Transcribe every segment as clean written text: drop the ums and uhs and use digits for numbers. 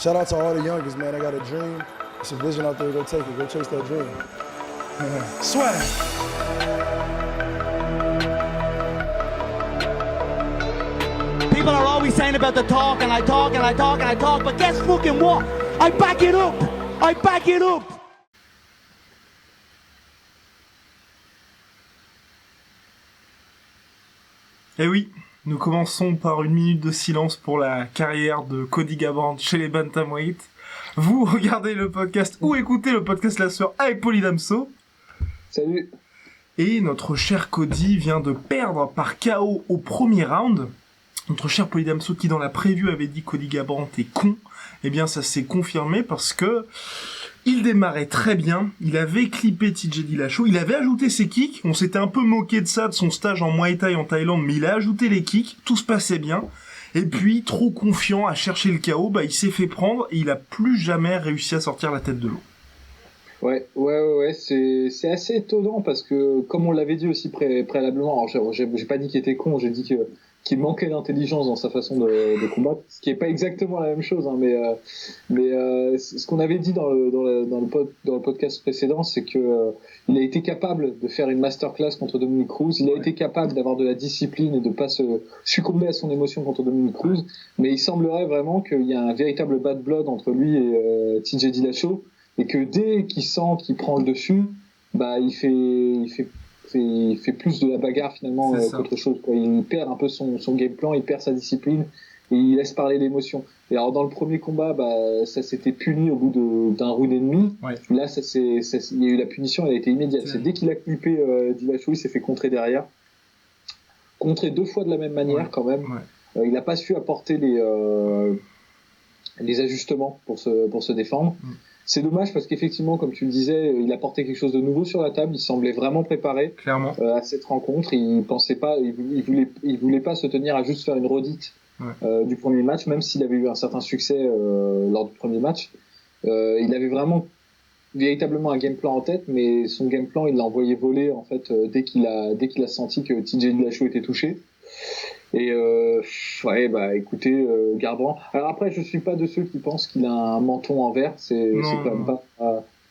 Shout out to all the youngest, man. I got a dream. It's a vision out there. Go take it. Go chase that dream. Swag. People are always saying about the talk, and I talk, and I talk, and I talk, but guess fucking what? I back it up. I back it up. Eh oui, nous commençons par une minute de silence pour la carrière de Cody Garbrandt chez les Bantamweight. Vous regardez le podcast ou écoutez le podcast La Sueur avec Paulie Damso. Salut. Et notre cher Cody vient de perdre par KO au premier round. Notre cher Paulie Damso qui dans la preview avait dit Cody Garbrandt est con. Eh bien ça s'est confirmé parce que il démarrait très bien, il avait clippé TJ Dillashaw, il avait ajouté ses kicks, on s'était un peu moqué de ça, de son stage en Muay Thai en Thaïlande, mais il a ajouté les kicks, tout se passait bien, et puis, trop confiant à chercher le KO, il s'est fait prendre, et il a plus jamais réussi à sortir la tête de l'eau. Ouais, c'est assez étonnant, parce que, comme on l'avait dit aussi préalablement, alors j'ai pas dit qu'il était con, j'ai dit qu'il manquait d'intelligence dans sa façon de combattre, ce qui est pas exactement la même chose, hein, mais ce qu'on avait dit dans le podcast précédent, c'est que il a été capable de faire une masterclass contre Dominick Cruz, il a été capable d'avoir de la discipline et de pas se succomber à son émotion contre Dominick Cruz, mais il semblerait vraiment qu'il y a un véritable bad blood entre lui et TJ Dillashaw, et que dès qu'il sent qu'il prend le dessus, il fait plus de la bagarre finalement qu'autre chose, quoi. Il perd un peu son game plan, il perd sa discipline et il laisse parler l'émotion. Et alors dans le premier combat, ça s'était puni au bout d'un round et demi. Ouais. Là, il y a eu la punition, elle a été immédiate. C'est dès qu'il a clippé Dillashaw, il s'est fait contrer derrière. Contré 2 fois de la même manière quand même. Ouais. Il n'a pas su apporter les ajustements pour se défendre. C'est dommage parce qu'effectivement, comme tu le disais, il apportait quelque chose de nouveau sur la table. Il semblait vraiment préparé à cette rencontre. Il pensait pas, il voulait pas se tenir à juste faire une redite du premier match, même s'il avait eu un certain succès lors du premier match. Il avait vraiment véritablement un game plan en tête, mais son game plan, il l'a envoyé voler en fait dès qu'il a senti que TJ Dillashaw était touché. Et écoutez, Garbrandt. Alors après, je suis pas de ceux qui pensent qu'il a un menton en verre. C'est quand même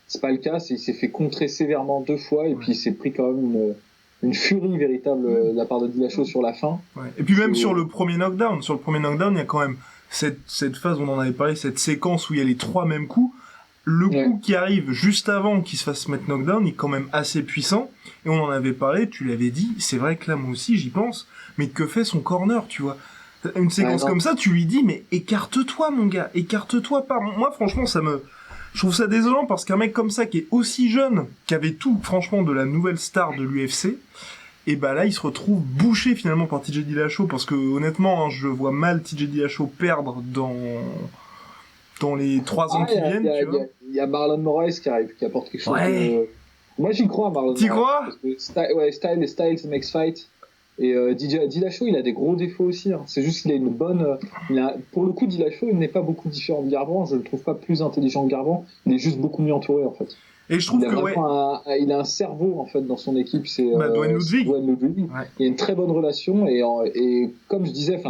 c'est pas le cas. Il s'est fait contrer sévèrement 2 fois et puis il s'est pris quand même une furie véritable de la part de Dillashaw sur la fin. Ouais. Et puis même sur le premier knockdown, il y a quand même cette phase, on en avait parlé, cette séquence où il y a les 3 mêmes coups. Le coup qui arrive juste avant qu'il se fasse mettre knockdown est quand même assez puissant. Et on en avait parlé, tu l'avais dit, c'est vrai que là, moi aussi, j'y pense. Mais que fait son corner, tu vois? Une séquence comme ça, tu lui dis, mais écarte-toi, mon gars, écarte-toi pas. Moi, franchement, je trouve ça désolant parce qu'un mec comme ça, qui est aussi jeune, qui avait tout, franchement, de la nouvelle star de l'UFC, et là, il se retrouve bouché, finalement, par TJ Dillashaw, parce que, honnêtement, je vois mal TJ Dillashaw perdre dans les 3 ans qui viennent, tu vois. Il y a Marlon Moraes qui arrive, qui apporte quelque chose de... Moi, j'y crois à Marlon Moraes. T'y crois? Styles makes fight. Et Dillashaw, il a des gros défauts aussi, hein. C'est juste qu'il a une bonne... pour le coup, Dillashaw, il n'est pas beaucoup différent de Garbrandt. Je le trouve pas plus intelligent que Garbrandt. Il est juste beaucoup mieux entouré, en fait. Et je trouve il a un cerveau, en fait, dans son équipe. C'est Dwayne Ludwig. Ouais. Il y a une très bonne relation. Et comme je disais,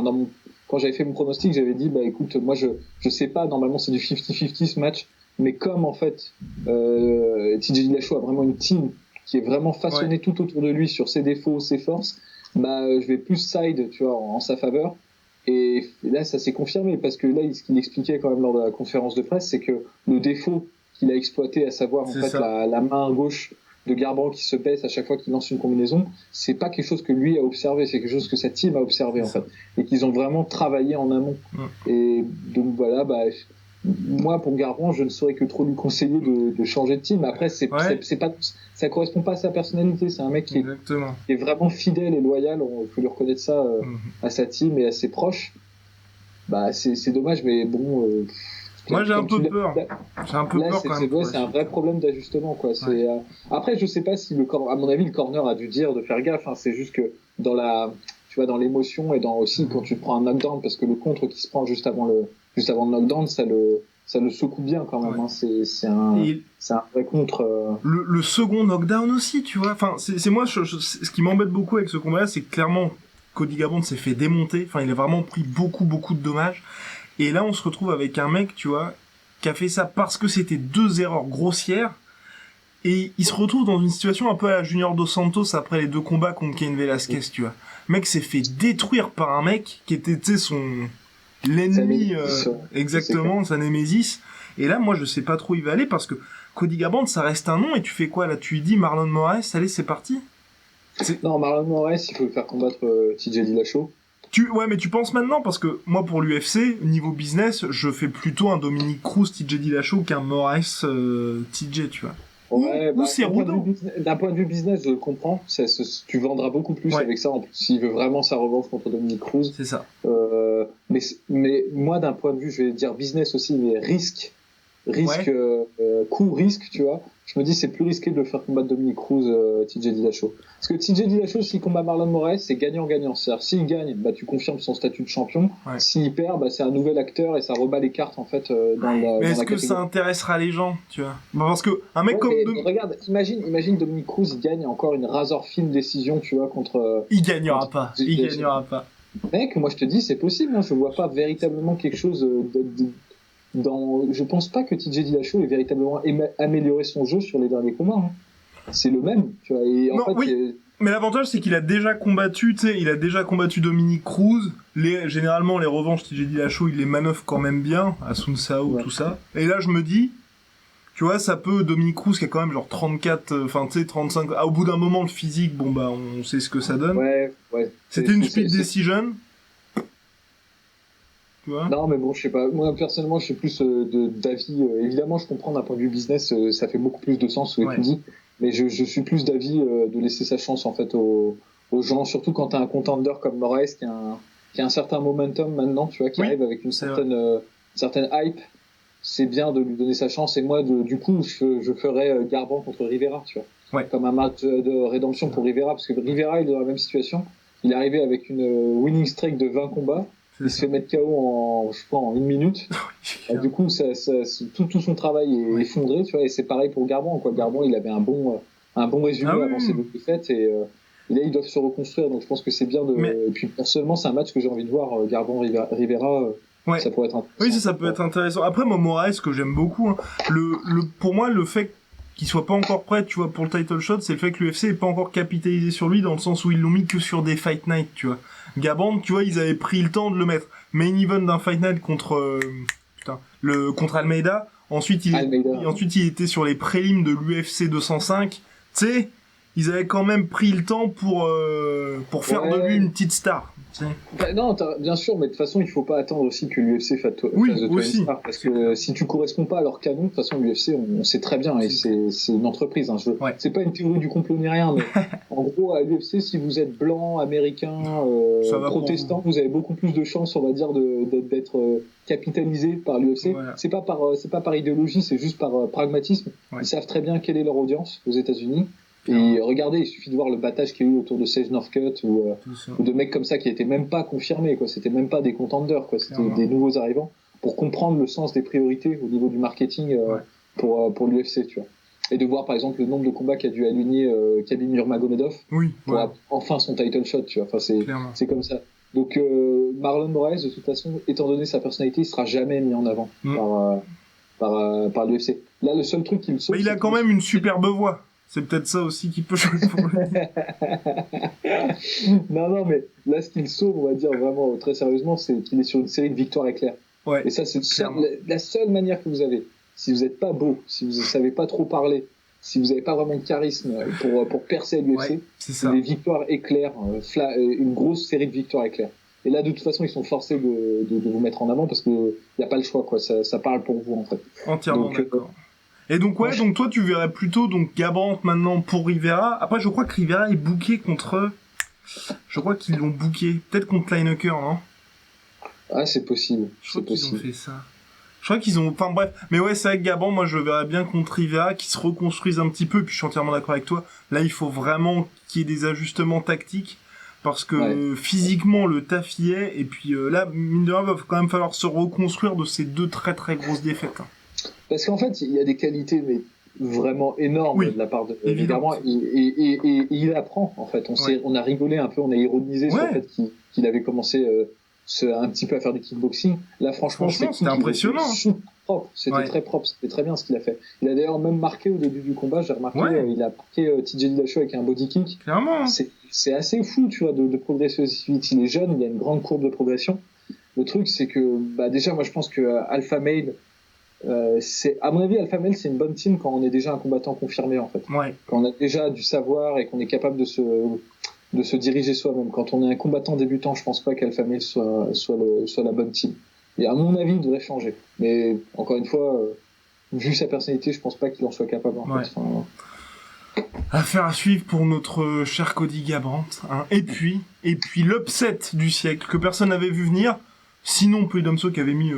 quand j'avais fait mon pronostic, j'avais dit, écoute, moi, je sais pas, normalement, c'est du 50-50 ce match. Mais comme, en fait, TJ Dillashaw a vraiment une team qui est vraiment façonnée tout autour de lui sur ses défauts, ses forces, je vais plus side, tu vois, en sa faveur. Et là, ça s'est confirmé parce que là, ce qu'il expliquait quand même lors de la conférence de presse, c'est que le défaut qu'il a exploité, à savoir, en fait, la main gauche de Garbrandt qui se baisse à chaque fois qu'il lance une combinaison, c'est pas quelque chose que lui a observé, c'est quelque chose que sa team a observé, en fait. Et qu'ils ont vraiment travaillé en amont. Et donc, voilà, moi, pour Garbrandt, je ne saurais que trop lui conseiller de changer de team. Après, c'est pas, ça correspond pas à sa personnalité. C'est un mec qui est vraiment fidèle et loyal. On peut lui reconnaître ça à sa team et à ses proches. C'est dommage, mais bon. Moi, j'ai un peu peur. J'ai un peu peur quand même. C'est un vrai problème d'ajustement, quoi. Après, je sais pas si à mon avis, le corner a dû dire de faire gaffe. Hein. C'est juste que dans l'émotion et aussi quand tu te prends un knockdown, parce que le contre qui se prend juste avant le knockdown, ça le secoue bien quand même. Hein. C'est un vrai contre. Le second knockdown aussi, tu vois. Enfin, c'est moi, ce qui m'embête beaucoup avec ce combat-là, c'est que clairement, Cody Garbrandt s'est fait démonter. Enfin, il a vraiment pris beaucoup de dommages. Et là, on se retrouve avec un mec, tu vois, qui a fait ça parce que c'était 2 erreurs grossières. Et il se retrouve dans une situation un peu à la Junior Dos Santos après les 2 combats contre Cain Velasquez, tu vois. Le mec s'est fait détruire par un mec qui était, tu sais, l'ennemi, exactement, sa némésis. Et là, moi, je sais pas trop où il va aller parce que Cody Garbrandt, ça reste un nom et tu fais quoi, là? Tu lui dis Marlon Moraes, allez, c'est parti? Non, Marlon Moraes, il faut le faire combattre TJ Dillashaw. Ouais, mais tu penses maintenant, parce que moi, pour l'UFC, niveau business, je fais plutôt un Dominic Cruz, TJ Dillashaw qu'un Moraes, TJ, tu vois. Ouais, ou c'est Rudo. D'un point de vue business, je le comprends. Tu vendras beaucoup plus avec ça. En plus, s'il veut vraiment sa revanche contre Dominic Cruz. C'est ça. Mais moi, d'un point de vue, je vais dire business aussi, mais coût risque, tu vois. Je me dis, c'est plus risqué de le faire combattre Dominic Cruz, TJ Dillashaw. Parce que TJ Dillashaw, s'il combat Marlon Moraes, c'est gagnant-gagnant. C'est-à-dire, s'il gagne, bah, tu confirmes son statut de champion. Ouais. S'il perd, bah, c'est un nouvel acteur et ça rebat les cartes, en fait, Mais est-ce que ça intéressera les gens, tu vois? Bah, parce que, un mec comme... Regarde, imagine Dominic Cruz, il gagne encore une razor-fine décision, tu vois, contre... Il gagnera pas. Mec, moi, je te dis, c'est possible, hein. Je vois pas véritablement quelque chose je pense pas que TJ Dillashaw ait véritablement amélioré son jeu sur les derniers combats. Hein. C'est le même, tu vois. Et mais l'avantage, c'est qu'il a déjà combattu, tu sais, Dominic Cruz. Généralement, les revanches TJ Dillashaw, il les manœuvre quand même bien, Asun Sao, tout ça. Et là, je me dis, tu vois, ça peut, Dominic Cruz qui a quand même genre 34, enfin, tu sais, 35, au bout d'un moment, le physique, bon, bah, on sait ce que ça donne. Ouais. C'était une split decision. Non, mais bon, je sais pas. Moi, personnellement, je suis plus d'avis. Évidemment, je comprends d'un point de vue business, ça fait beaucoup plus de sens ce que tu dis. Mais je suis plus d'avis de laisser sa chance en fait aux gens, surtout quand t'as un contender comme Moraes qui a un certain momentum maintenant, tu vois, qui arrive avec une certaine hype. C'est bien de lui donner sa chance. Et moi, du coup, je ferais Garbrandt contre Rivera, tu vois, comme un match de rédemption pour Rivera, parce que Rivera il est dans la même situation. Il est arrivé avec une winning streak de 20 combats. Il se fait mettre KO en 1 minute. Du coup, tout son travail est effondré, tu vois, et c'est pareil pour Garbrandt, quoi. Garbrandt, il avait un bon résumé avant ses 2 défaites, et là, ils doivent se reconstruire, donc je pense que c'est bien et puis, personnellement, c'est un match que j'ai envie de voir, Garbrandt-Rivera, ça pourrait être intéressant. Oui, ça peut être intéressant. Après, moi, Moraes, que j'aime beaucoup, hein, pour moi, le fait qu'il soit pas encore prêt, tu vois, pour le title shot, c'est le fait que l'UFC est pas encore capitalisé sur lui, dans le sens où ils l'ont mis que sur des fight night, tu vois. Garbrandt, tu vois, ils avaient pris le temps de le mettre main event d'un fight night contre Almeida. Ensuite, il était sur les prélims de l'UFC 205. Tu sais, ils avaient quand même pris le temps pour faire de lui une petite star. Non, bien sûr, mais de toute façon, il faut pas attendre aussi que l'UFC fasse de toi une star, parce que si tu corresponds pas à leur canon, de toute façon, l'UFC, on sait très bien, et c'est une entreprise. Hein, c'est pas une théorie du complot ni rien, mais en gros, à l'UFC, si vous êtes blanc, américain, protestant, vous avez beaucoup plus de chances, on va dire, d'être capitalisé par l'UFC. Voilà. C'est pas par idéologie, c'est juste par pragmatisme. Ils savent très bien quelle est leur audience aux États-Unis. Et regardez, il suffit de voir le battage qu'il y a eu autour de Sage Northcutt ou de mecs comme ça qui étaient même pas confirmés, quoi. C'était même pas des contenders, quoi. C'était des nouveaux arrivants, pour comprendre le sens des priorités au niveau du marketing pour l'UFC, tu vois. Et de voir par exemple le nombre de combats qu'a dû aligner Khabib Nurmagomedov pour enfin son title shot, tu vois. Enfin, c'est comme ça. Donc Marlon Moraes, de toute façon, étant donné sa personnalité, il sera jamais mis en avant par l'UFC. Là, le seul truc qu'il me sauve, il a quand même une superbe voix. C'est peut-être ça aussi qui peut jouer pour lui. Non, mais là, ce qu'il sauve, on va dire vraiment très sérieusement, c'est qu'il est sur une série de victoires éclairs. Et ça, c'est la seule manière que vous avez. Si vous n'êtes pas beau, si vous ne savez pas trop parler, si vous n'avez pas vraiment de charisme pour percer à l'UFC, c'est des victoires éclairs, une grosse série de victoires éclairs. Et là, de toute façon, ils sont forcés de vous mettre en avant parce qu'il n'y a pas le choix, quoi. Ça parle pour vous, en fait. Entièrement d'accord. Et donc donc toi tu verrais plutôt Garbrandt maintenant pour Rivera. Après je crois que Rivera est booké je crois qu'ils l'ont booké peut-être contre Lineker, non? Ah, c'est possible. Je crois qu'ils ont fait ça. Je crois qu'ils ont bref, mais c'est vrai que Garbrandt, moi je le verrais bien contre Rivera, qui se reconstruise un petit peu, et puis je suis entièrement d'accord avec toi. Là, il faut vraiment qu'il y ait des ajustements tactiques parce que physiquement le taf y est, et puis là mine de rien, va quand même falloir se reconstruire de ces 2 très très grosses défaites. Parce qu'en fait, il y a des qualités mais vraiment énormes de la part de Garbrandt, et il apprend, en fait. On a rigolé un peu, on a ironisé sur le fait qu'il avait commencé un petit peu à faire du kickboxing. Là, franchement c'était impressionnant. C'était très propre, c'était très bien ce qu'il a fait. Il a d'ailleurs même marqué au début du combat, j'ai remarqué, il a marqué TJ Dillashaw avec un body kick. Clairement. C'est assez fou, tu vois, de progresser aussi vite. Il est jeune, il a une grande courbe de progression. Le truc, c'est que, déjà, moi, je pense que Alpha Male, à mon avis, Alpha Male, c'est une bonne team quand on est déjà un combattant confirmé, en fait. Ouais. Quand on a déjà du savoir et qu'on est capable de se diriger soi-même. Quand on est un combattant débutant, je pense pas qu'Alpha Male soit la bonne team. Et à mon avis, il devrait changer. Mais encore une fois, vu sa personnalité, je pense pas qu'il en soit capable. En fait. Enfin, affaire à suivre pour notre cher Cody Garbrandt. Hein. Et puis l'upset du siècle que personne n'avait vu venir. Sinon, Polydomso qui avait mis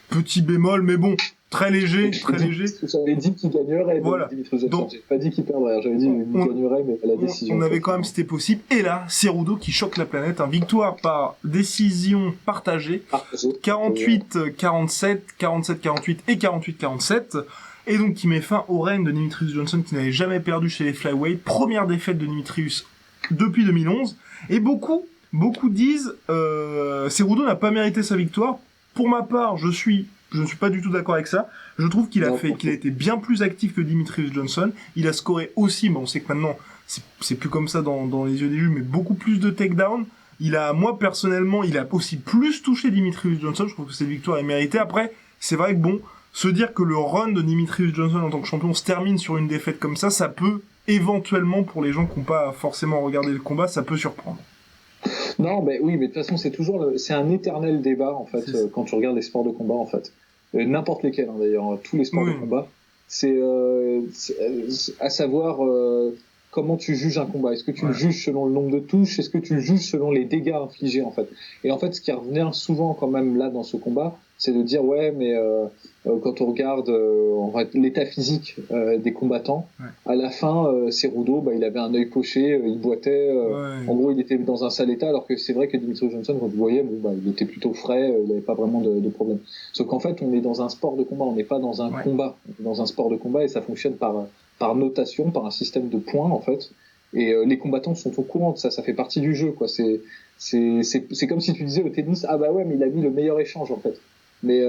petit bémol, mais bon, très léger. J'avais dit qu'il gagnerait. Voilà. Donc, j'ai pas dit qu'il perdrait. J'avais dit qu'il gagnerait, mais à la décision. On avait quand même, c'était possible. Et là, Cerudo qui choque la planète. Victoire par décision partagée. 48-47, 47-48 et 48-47. Et donc qui met fin au règne de Demetrius Johnson qui n'avait jamais perdu chez les flyweight. Première défaite de Demetrius depuis 2011. Et beaucoup disent Cerudo n'a pas mérité sa victoire. Pour ma part, je ne suis pas du tout d'accord avec ça. Je trouve qu'il a été bien plus actif que Demetrius Johnson. Il a scoré aussi, mais on sait que maintenant c'est plus comme ça dans les yeux des juges, mais beaucoup plus de takedown. Moi personnellement, il a aussi plus touché Demetrius Johnson. Je trouve que cette victoire est méritée. Après, c'est vrai que se dire que le run de Demetrius Johnson en tant que champion se termine sur une défaite comme ça peut éventuellement, pour les gens qui n'ont pas forcément regardé le combat, ça peut surprendre. Non, mais oui, mais de toute façon, c'est un éternel débat, en fait, quand tu regardes les sports de combat, en fait. N'importe lesquels, hein, d'ailleurs, tous les sports de combat. C'est à savoir comment tu juges un combat. Est-ce que tu le juges selon le nombre de touches? Est-ce que tu le juges selon les dégâts infligés, en fait? Et en fait, ce qui revient souvent, quand même, là, dans ce combat, c'est de dire, mais quand on regarde l'état physique des combattants, à la fin, Cerudo, il avait un œil poché, il boitait, en gros, il était dans un sale état, alors que c'est vrai que Demetrius Johnson, quand vous voyez, il était plutôt frais, il n'avait pas vraiment de problème. Sauf qu'en fait, on est dans un sport de combat, on n'est pas dans un combat, on est dans un sport de combat, et ça fonctionne par notation, par un système de points, en fait. Et les combattants sont au courant de ça fait partie du jeu, quoi. C'est comme si tu disais au tennis, mais il a mis le meilleur échange, en fait. Mais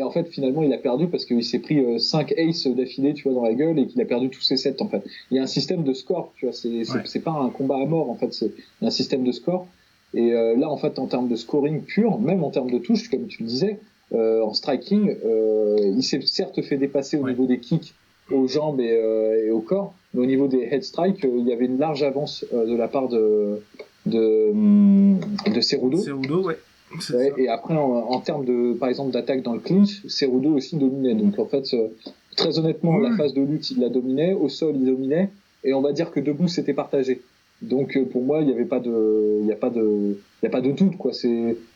en fait, finalement, il a perdu parce qu'il s'est pris 5 aces d'affilée, tu vois, dans la gueule, et qu'il a perdu tous ses sets, en fait. Il y a un système de score, tu vois, c'est pas un combat à mort, en fait, c'est un système de score. Et là, en fait, en termes de scoring pur, même en termes de touches, comme tu le disais, en striking, il s'est certes fait dépasser au niveau des kicks aux jambes et au corps, mais au niveau des head strikes, il y avait une large avance de la part de Cerudo. Cerudo, ouais. Et après, en termes par exemple, d'attaque dans le clinch, Cerudo aussi dominait. Donc en fait, très honnêtement, la phase de lutte, il la dominait, au sol, il dominait, et on va dire que debout, c'était partagé. Donc pour moi, il y a pas de doute, quoi.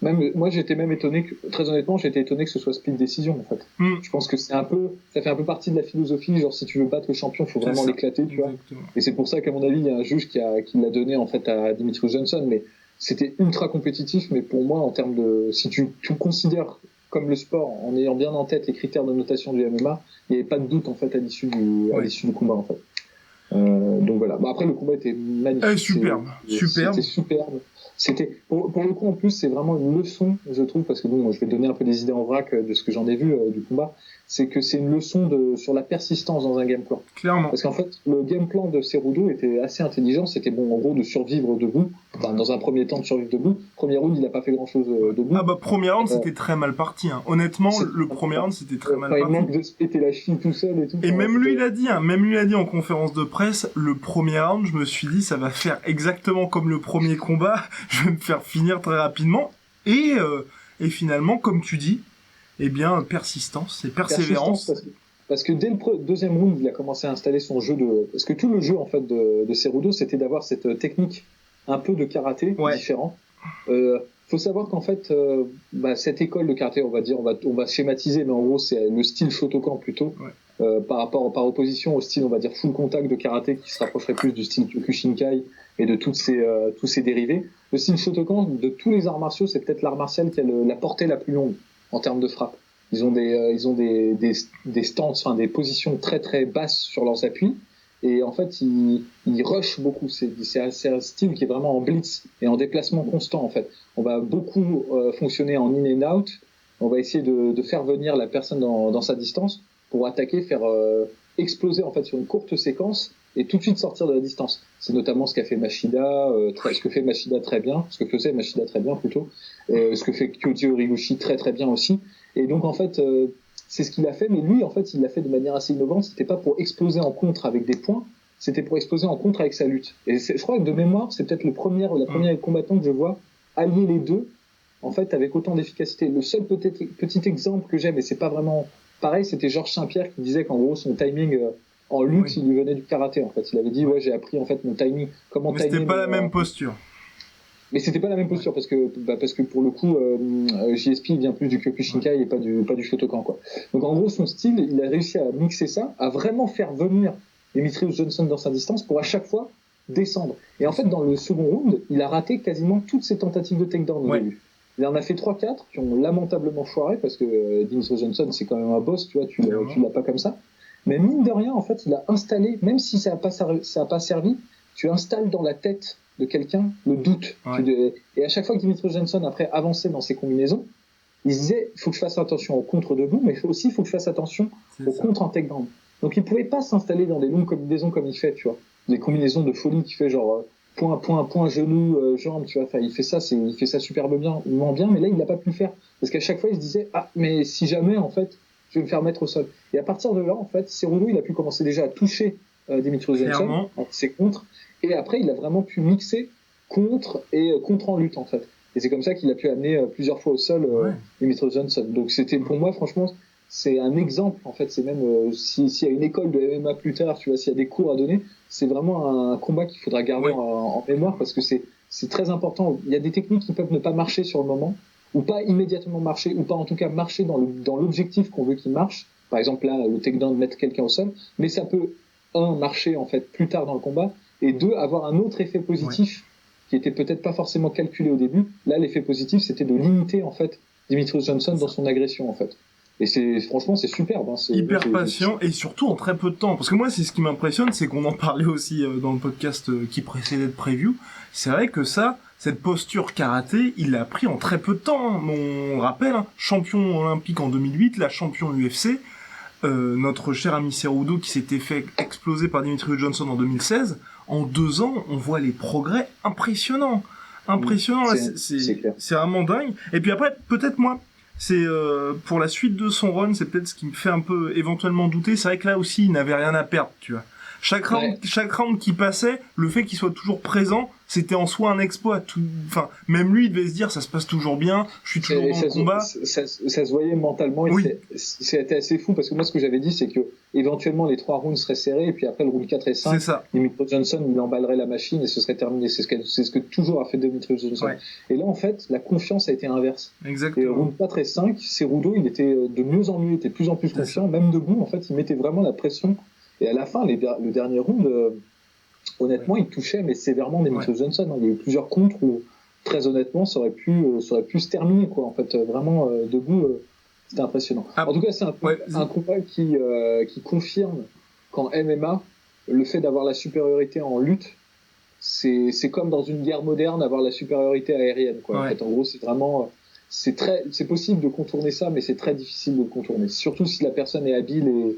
Moi, j'étais même étonné très honnêtement, j'étais étonné que ce soit split décision, en fait. Je pense que ça fait un peu partie de la philosophie, genre si tu veux battre le champion, faut vraiment l'éclater, tu vois. Et c'est pour ça qu'à mon avis, il y a un juge qui l'a donné en fait à Demetrius Johnson, mais c'était ultra compétitif. Mais pour moi, en termes si tu considères comme le sport, en ayant bien en tête les critères de notation du MMA, il n'y avait pas de doute en fait à l'issue du combat, en fait. Donc voilà. Après, le combat était magnifique. Superbe. C'était superbe. C'était pour le coup, en plus, c'est vraiment une leçon, je trouve, parce que je vais donner un peu des idées en vrac de ce que j'en ai vu du combat. C'est que c'est une leçon sur la persistance dans un game plan. Clairement. Parce qu'en fait, le game plan de Cerudo était assez intelligent. C'était en gros de survivre debout. Enfin, dans un premier temps, de survivre debout. Premier round, il n'a pas fait grand chose debout. Premier round, c'était très mal parti. Hein. Honnêtement, le premier round, c'était très mal parti. Il manque de se péter la cheville tout seul et tout. Et même lui, il a dit en conférence de presse, le premier round, je me suis dit, ça va faire exactement comme le premier combat. Je vais me faire finir très rapidement. Et finalement, comme tu dis, persistance et persévérance. Parce que dès le deuxième round, il a commencé à installer son jeu parce que tout le jeu, en fait, de Cerudo, c'était d'avoir cette technique un peu de karaté différent. Faut savoir qu'en fait, cette école de karaté, on va dire, on va schématiser, mais en gros, c'est le style Shotokan plutôt, par opposition au style, on va dire, full contact de karaté qui se rapprocherait plus du style Kyokushinkai et de tous ces dérivés. Le style Shotokan, de tous les arts martiaux, c'est peut-être l'art martial qui a la portée la plus longue en termes de frappe. Ils ont des stances, des positions très très basses sur leurs appuis, Et en fait, il rush beaucoup. C'est un style qui est vraiment en blitz et en déplacement constant, en fait. On va beaucoup fonctionner en in and out. On va essayer de faire venir la personne dans sa distance pour attaquer, faire exploser, en fait, sur une courte séquence et tout de suite sortir de la distance. C'est notamment ce qu'a fait Machida, ce que fait Machida très bien, ce que faisait Machida très bien, plutôt, ce que fait Kyoji Horiguchi très très bien aussi. Et donc, en fait, c'est ce qu'il a fait, mais lui, en fait, il l'a fait de manière assez innovante. C'était pas pour exploser en contre avec des points, c'était pour exploser en contre avec sa lutte. Et je crois que de mémoire, c'est peut-être la première combattant que je vois allier les deux, en fait, avec autant d'efficacité. Le seul petit exemple que j'ai, mais c'est pas vraiment pareil, c'était Georges Saint-Pierre qui disait qu'en gros, son timing en lutte, il lui venait du karaté, en fait. Il avait dit, ouais, j'ai appris, en fait, mon timing, comment mais c'était pas la même posture. Mais c'était pas la même posture parce que pour le coup JSP il vient plus du Kyokushinkai et pas du Shotokan, quoi. Donc en gros son style, il a réussi à mixer ça, à vraiment faire venir Demetrius Johnson dans sa distance pour à chaque fois descendre. Et en fait dans le second round, il a raté quasiment toutes ses tentatives de takedown au début. Il en a fait 3-4 qui ont lamentablement foiré parce que Demetrius Johnson c'est quand même un boss, tu vois, tu l'as pas comme ça. Mais mine de rien, en fait, il a installé, même si ça a pas servi, tu installes dans la tête de quelqu'un le doute. Et à chaque fois que Demetrius Johnson après avançait dans ses combinaisons, il disait il faut que je fasse attention au contre debout, mais aussi il faut que je fasse attention au contre en takedown. Donc il pouvait pas s'installer dans des longues combinaisons comme il fait, tu vois, des combinaisons de folie qui fait genre point genou jambe, tu vois. Enfin il fait ça superbe bien, mais là il l'a pas pu le faire parce qu'à chaque fois il se disait mais si jamais en fait je vais me faire mettre au sol. Et à partir de là en fait Cerudo il a pu commencer déjà à toucher Demetrius Johnson avec ses contres. Et après, il a vraiment pu mixer contre et contre en lutte, en fait. Et c'est comme ça qu'il a pu amener plusieurs fois au sol Demetrius Johnson. Donc c'était, pour moi, franchement, c'est un exemple, en fait. C'est même, s'il y a une école de MMA plus tard, tu vois, s'il y a des cours à donner, c'est vraiment un combat qu'il faudra garder en mémoire parce que c'est très important. Il y a des techniques qui peuvent ne pas marcher sur le moment, ou pas immédiatement marcher, ou pas en tout cas marcher dans l'objectif qu'on veut qu'il marche. Par exemple, là, le takedown de mettre quelqu'un au sol. Mais ça peut, marcher, en fait, plus tard dans le combat, et deux, avoir un autre effet positif qui était peut-être pas forcément calculé au début. Là, l'effet positif, c'était de limiter, en fait, Demetrius Johnson dans son agression, en fait. Et franchement, c'est superbe. Hein. Hyper patient, et surtout en très peu de temps. Parce que moi, c'est ce qui m'impressionne, c'est qu'on en parlait aussi dans le podcast qui précédait de Preview. C'est vrai que cette posture karaté, il l'a appris en très peu de temps. On rappelle, champion olympique en 2008, la champion UFC, notre cher ami Cerudo qui s'était fait exploser par Demetrius Johnson en 2016. En 2 ans, on voit les progrès impressionnants. C'est vraiment dingue. Et puis après, peut-être moi, c'est pour la suite de son run, c'est peut-être ce qui me fait un peu éventuellement douter. C'est vrai que là aussi, il n'avait rien à perdre, tu vois. Chaque round qui passait, le fait qu'il soit toujours présent, c'était en soi un exploit. Enfin, même lui, il devait se dire, ça se passe toujours bien, je suis toujours dans le combat. Ça se voyait mentalement, et c'était assez fou, parce que moi, ce que j'avais dit, c'est que éventuellement les 3 rounds seraient serrés, et puis après le round 4 et 5, Demetrius Johnson, il emballerait la machine, et ce serait terminé. C'est ce que toujours a fait Demetrius Johnson. Et là, en fait, la confiance a été inverse. Exactement. Et round 4 et 5, Cerudo, il était de mieux en mieux, il était de plus en plus confiant, même debout, en fait, il mettait vraiment la pression. Et à la fin, le dernier round, honnêtement, il touchait, mais sévèrement Demetrius Johnson. Il y a eu plusieurs contres où, très honnêtement, ça aurait pu se terminer, quoi. En fait, vraiment, debout, c'était impressionnant. En tout cas, c'est un combat qui confirme qu'en MMA, le fait d'avoir la supériorité en lutte, c'est comme dans une guerre moderne, avoir la supériorité aérienne, quoi. En fait, en gros, c'est vraiment, c'est possible de contourner ça, mais c'est très difficile de le contourner. Surtout si la personne est habile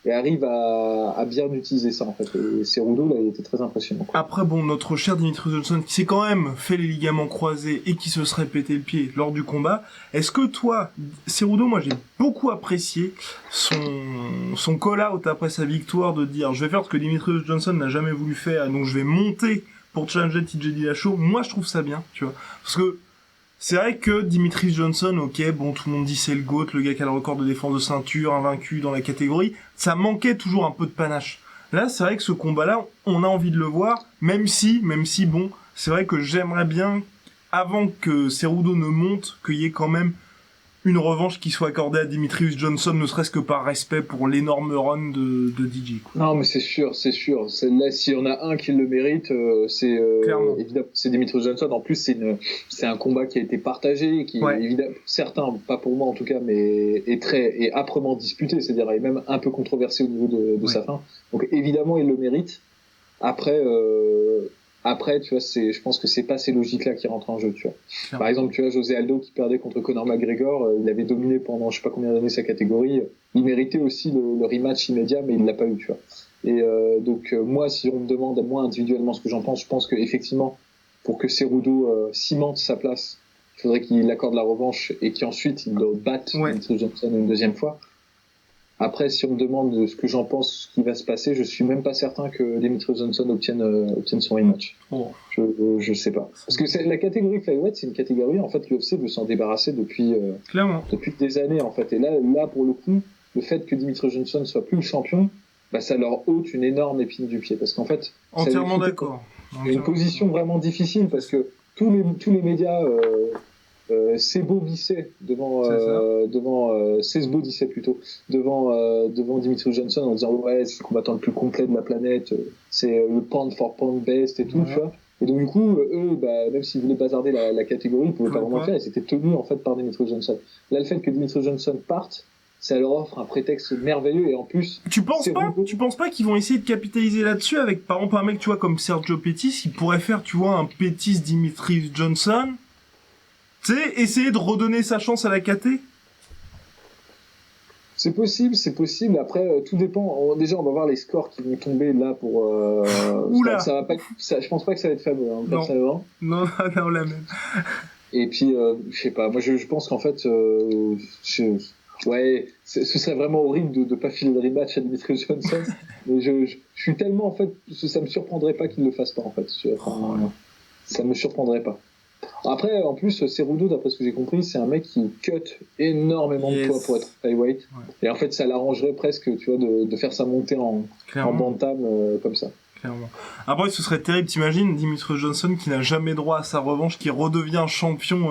et arrive à bien utiliser ça, en fait. Et Cerudo, là, il était très impressionnant, quoi. Après, bon, notre cher Demetrius Johnson, qui s'est quand même fait les ligaments croisés et qui se serait pété le pied lors du combat, est-ce que toi, Cerudo, moi, j'ai beaucoup apprécié son call-out après sa victoire de dire, je vais faire ce que Demetrius Johnson n'a jamais voulu faire, donc je vais monter pour challenger TJ Dillashaw. Moi, je trouve ça bien, tu vois. Parce que, c'est vrai que Demetrius Johnson, ok, bon, tout le monde dit c'est le GOAT, le gars qui a le record de défense de ceinture, invaincu dans la catégorie, ça manquait toujours un peu de panache. Là, c'est vrai que ce combat-là, on a envie de le voir, même si, bon, c'est vrai que j'aimerais bien, avant que Cerudo ne monte, qu'il y ait quand même une revanche qui soit accordée à Demetrius Johnson, ne serait-ce que par respect pour l'énorme run de DJ, quoi. Non, mais c'est sûr. Là, s'il y en a un qui le mérite, c'est évidemment, c'est Demetrius Johnson. En plus, c'est un combat qui a été partagé, qui évidemment, certains, pas pour moi en tout cas, mais est âprement disputé, c'est-à-dire est même un peu controversé au niveau de sa fin. Donc évidemment, il le mérite. Après, tu vois, je pense que c'est pas ces logiques-là qui rentrent en jeu, tu vois. Clairement. Par exemple, tu vois, José Aldo qui perdait contre Conor McGregor, il avait dominé pendant je sais pas combien d'années sa catégorie. Il méritait aussi le rematch immédiat, mais il l'a pas eu, tu vois. Et donc moi, si on me demande moi individuellement ce que j'en pense, je pense que effectivement, pour que Cerudo cimente sa place, il faudrait qu'il accorde la revanche et qu'ensuite il le batte Demetrius Johnson une deuxième fois. Après, si on me demande ce que j'en pense, ce qui va se passer, je suis même pas certain que Demetrius Johnson obtienne son rematch. Oh. Je sais pas. Parce que la catégorie flyweight, c'est une catégorie, en fait, l'UFC veut s'en débarrasser depuis des années, en fait. Et là, pour le coup, le fait que Demetrius Johnson soit plus le champion, bah, ça leur ôte une énorme épine du pied. Parce qu'en fait, entièrement d'accord. C'est une position vraiment difficile parce que tous les médias, s'ébobissaient devant Demetrius Johnson en disant ouais, c'est le combattant le plus complet de la planète, c'est le pound for pound best et tout, tu vois. Et donc du coup, eux, bah, même s'ils voulaient bazarder la catégorie, ils pouvaient pas vraiment le faire, ils étaient tenus en fait par Demetrius Johnson. Là, le fait que Demetrius Johnson parte, ça leur offre un prétexte merveilleux et en plus. Tu penses pas qu'ils vont essayer de capitaliser là-dessus avec par exemple un mec, tu vois, comme Sergio Pettis, qui pourrait faire, tu vois, un Pettis Demetrius Johnson, tu sais, essayer de redonner sa chance à la KT? C'est possible. Après, tout dépend. Déjà, on va voir les scores qui vont tomber là pour. Oula. Ça va pas. Je pense pas que ça va être fameux, hein, personnellement. Non, la même. Et puis, je sais pas. Moi, je pense qu'en fait, ouais, ce serait vraiment horrible de pas filer le rematch à Demetrius Johnson. Mais je suis tellement en fait, ça me surprendrait pas qu'il le fasse pas en fait. Ça me surprendrait pas. Après, en plus, Cerudo, d'après ce que j'ai compris, c'est un mec qui cut énormément de poids pour être flyweight. Ouais. Et en fait, ça l'arrangerait presque, tu vois, de faire sa montée en bantam comme ça. Clairement. Après, ce serait terrible, t'imagines, Demetrius Johnson qui n'a jamais droit à sa revanche, qui redevient champion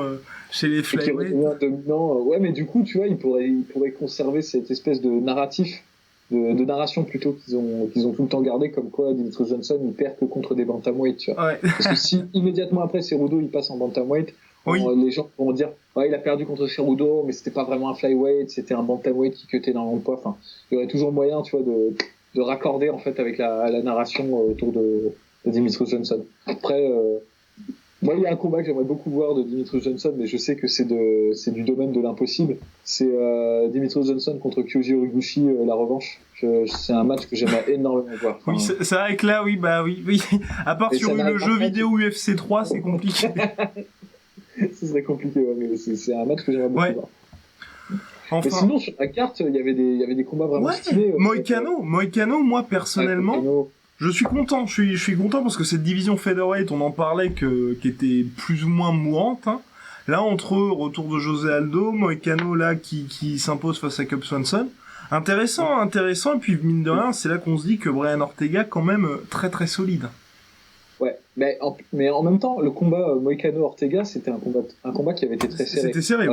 chez les flyweight. Qui redevient dominant. Ouais, mais du coup, tu vois, il pourrait conserver cette espèce de narratif, de narration plutôt qu'ils ont tout le temps gardé, comme quoi Demetrius Johnson il perd que contre des bantamweight, tu vois. Ouais. Parce que si immédiatement après Cerudo il passe en bantamweight, les gens vont dire ouais, il a perdu contre Cerudo, mais c'était pas vraiment un flyweight, c'était un bantamweight qui cutait dans le poids. Enfin, il y aurait toujours moyen, tu vois, de raccorder en fait avec la narration autour de Demetrius Johnson. Après, moi, il y a un combat que j'aimerais beaucoup voir de Demetrius Johnson, mais je sais que c'est du domaine de l'impossible. C'est Demetrius Johnson contre Kyoji Horiguchi, la revanche. C'est un match que j'aimerais énormément voir. Enfin, oui, c'est vrai que là, oui. À part sur le jeu vidéo UFC 3, c'est compliqué. Ce serait compliqué, ouais, mais c'est un match que j'aimerais beaucoup voir. Enfin, mais sinon, sur la carte, il y avait des combats vraiment stylés. Moïcano, moi, personnellement... Je suis content, je suis content parce que cette division featherweight, on en parlait qui était plus ou moins mourante, hein. Là, entre eux, retour de José Aldo, Moïcano, là, qui s'impose face à Cub Swanson. Intéressant, et puis, mine de rien, c'est là qu'on se dit que Brian Ortega, quand même, très très solide. Ouais, mais en même temps, le combat Moïcano-Ortega, c'était un combat qui avait été très serré. C'était serré,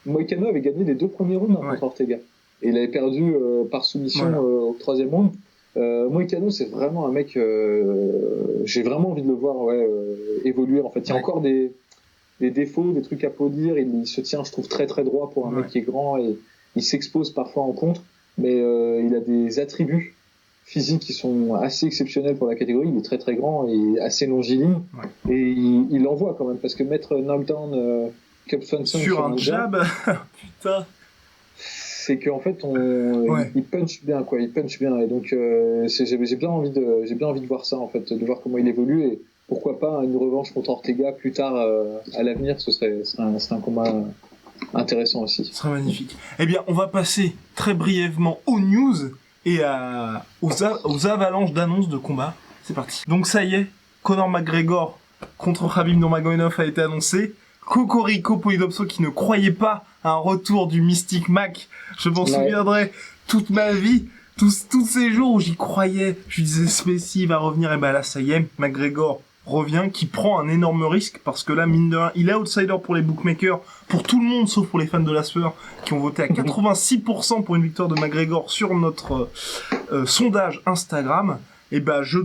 Moïcano avait gagné les 2 premiers rounds contre Ortega. Et il avait perdu par soumission au 3e round. Moïcano, c'est vraiment un mec, j'ai vraiment envie de le voir évoluer. En fait, il y a encore des défauts, des trucs à polir. Il se tient, je trouve, très très droit pour un mec qui est grand et il s'expose parfois en contre, mais il a des attributs physiques qui sont assez exceptionnels pour la catégorie. Il est très très grand et assez longiligne et il envoie quand même parce que mettre knockdown Cub Swanson sur un jab, putain. C'est qu'en fait il punch bien quoi, il punch bien et donc j'ai bien envie de voir ça en fait, de voir comment il évolue et pourquoi pas une revanche contre Ortega plus tard à l'avenir, ce serait un combat intéressant aussi. Ce serait magnifique. Eh bien, on va passer très brièvement aux news et aux avalanches d'annonces de combat. C'est parti. Donc ça y est, Conor McGregor contre Khabib Nurmagomedov a été annoncé. Cocorico Polydopso qui ne croyait pas à un retour du Mystic Mac. Je m'en souviendrai toute ma vie, tous ces jours où j'y croyais. Je disais Spacey va revenir, et ben là ça y est, McGregor revient, qui prend un énorme risque, parce que là, mine de rien, il est outsider pour les bookmakers, pour tout le monde, sauf pour les fans de la sueur, qui ont voté à 86% pour une victoire de McGregor sur notre sondage Instagram. Et bah, je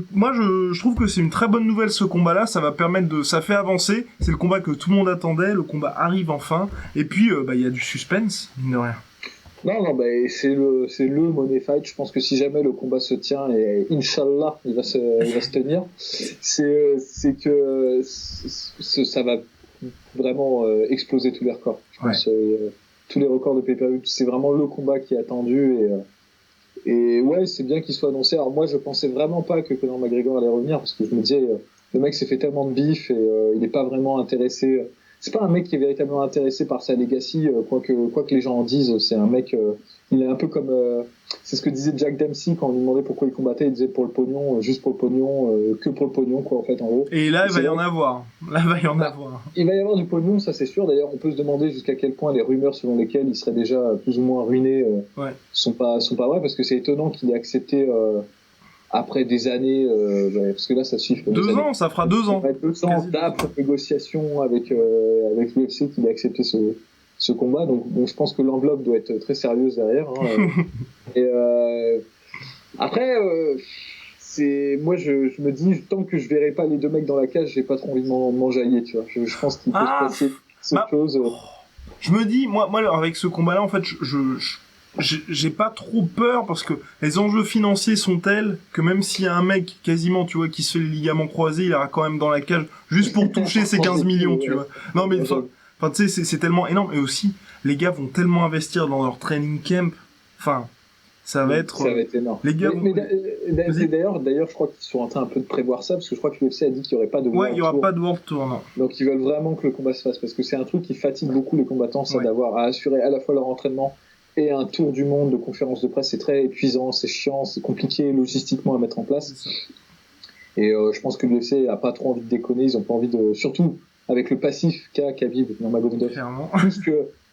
trouve que c'est une très bonne nouvelle, ce combat-là. Ça va permettre ça fait avancer. C'est le combat que tout le monde attendait. Le combat arrive enfin. Et puis, il y a du suspense, mine de rien. Non, bah, c'est le money fight. Je pense que si jamais le combat se tient, et Inch'Allah, il va se tenir, c'est que ça va vraiment exploser tous les records. Je pense, tous les records de pay-per-view. C'est vraiment le combat qui est attendu et ouais, c'est bien qu'il soit annoncé. Alors moi, je pensais vraiment pas que Conor McGregor allait revenir, parce que je me disais, le mec s'est fait tellement de bif et il est pas vraiment intéressé. C'est pas un mec qui est véritablement intéressé par sa legacy, quoi que les gens en disent. C'est un mec, il est un peu comme, c'est ce que disait Jack Dempsey quand on lui demandait pourquoi il combattait. Il disait pour le pognon, juste pour le pognon, que pour le pognon, quoi, en fait, en gros. Et là, il va y en avoir. Il va y avoir du pognon, ça c'est sûr. D'ailleurs, on peut se demander jusqu'à quel point les rumeurs selon lesquelles il serait déjà plus ou moins ruiné sont pas vraies, parce que c'est étonnant qu'il ait accepté après des années, parce que là ça chiffre. 2 ans, ça fera 2 ans. 2 ans d'âpres négociations avec l'UFC qu'il a accepté ce combat. Donc je pense que l'enveloppe doit être très sérieuse derrière. Et après, moi je me dis, tant que je verrai pas les deux mecs dans la cage, j'ai pas trop envie de m'enjailler, tu vois. Je pense qu'il peut se passer cette chose. Je me dis, moi avec ce combat-là, en fait, j'ai pas trop peur, parce que les enjeux financiers sont tels que même s'il y a un mec quasiment, tu vois, qui se fait les ligaments croisés, il ira quand même dans la cage juste pour toucher ses 15 millions, tu vois. Non mais enfin tu sais, c'est tellement énorme. Et aussi, les gars vont tellement investir dans leur training camp. Enfin, ça va être énorme. Les gars d'ailleurs, je crois qu'ils sont en train un peu de prévoir ça, parce que je crois que l'UFC a dit qu'il y aurait pas de il y aura pas de World Tour, non. Donc ils veulent vraiment que le combat se fasse, parce que c'est un truc qui fatigue beaucoup les combattants, ça, d'avoir à assurer à la fois leur entraînement et un tour du monde de conférences de presse. C'est très épuisant, c'est chiant, c'est compliqué logistiquement à mettre en place. Et je pense que l'UFC a pas trop envie de déconner, ils ont pas envie de, surtout avec le passif qu'a Khabib Nurmagomedov,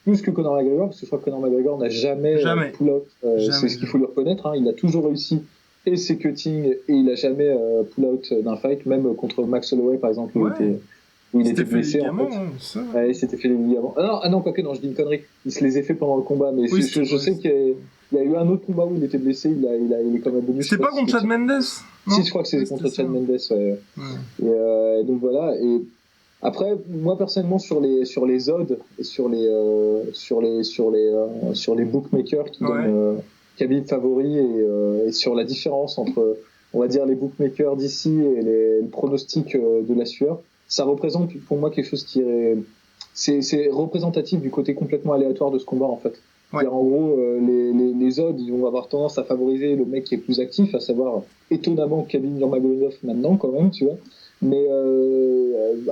plus que Conor McGregor, parce que je crois que Conor McGregor n'a jamais pull-out, c'est ce qu'il faut lui reconnaître, il a toujours réussi et ses cuttings, et il a jamais pull-out d'un fight, même contre Max Holloway par exemple, où il était blessé, en fait. Il s'était fait les ligaments. Ah non, quoique, non, je dis une connerie. Il se les a fait pendant le combat, mais je sais qu'il y a eu un autre combat où il était blessé, il est quand même venu. C'était pas contre Chad Mendes? Si, je crois que c'est contre Chad Mendes, Et donc voilà. Et après, moi personnellement, sur les odds et sur les bookmakers qui donnent Khabib favori, et sur la différence entre, on va dire, les bookmakers d'ici et les pronostics de la sueur, ça représente pour moi quelque chose qui c'est représentatif du côté complètement aléatoire de ce combat, en fait. C'est-à-dire, en gros, les odds, ils vont avoir tendance à favoriser le mec qui est plus actif, à savoir étonnamment Khabib Nurmagomedov maintenant, quand même, tu vois. Mais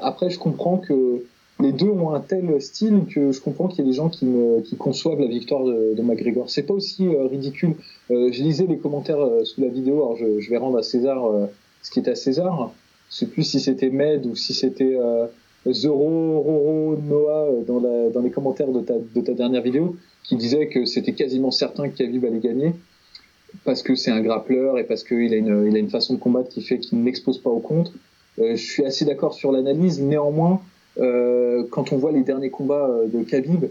après, je comprends que les deux ont un tel style que je comprends qu'il y a des gens qui conçoivent la victoire de McGregor. C'est pas aussi ridicule. Je lisais les commentaires sous la vidéo, alors je vais rendre à César ce qui est à César. Je sais plus si c'était Med ou si c'était Zoro, Roro, Noah dans les commentaires de ta dernière vidéo, qui disait que c'était quasiment certain que Khabib allait gagner, parce que c'est un grappleur et parce qu'il a une façon de combattre qui fait qu'il n'expose pas au contre. Je suis assez d'accord sur l'analyse, néanmoins, quand on voit les derniers combats de Khabib,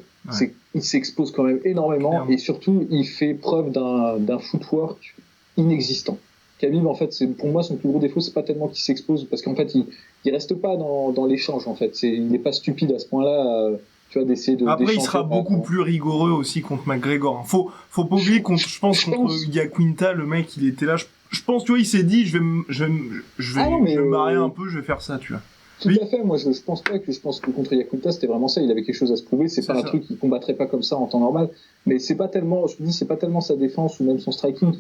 il s'expose quand même énormément, et surtout il fait preuve d'un footwork inexistant. Khabib, en fait, pour moi, son plus gros défaut, c'est pas tellement qu'il s'expose, parce qu'en fait, il reste pas dans l'échange, en fait. Il n'est pas stupide à ce point-là, tu vois, d'essayer de. Après, il sera beaucoup plus rigoureux aussi contre McGregor. Faut pas oublier contre Iaquinta, le mec, il était là. Je pense, tu vois, il s'est dit, je vais me marier un peu, je vais faire ça, tu vois. Tout à fait. Moi, je pense que contre Iaquinta, c'était vraiment ça. Il avait quelque chose à se prouver. C'est pas un truc qu'il combattrait pas comme ça en temps normal. Mais c'est pas tellement sa défense ou même son striking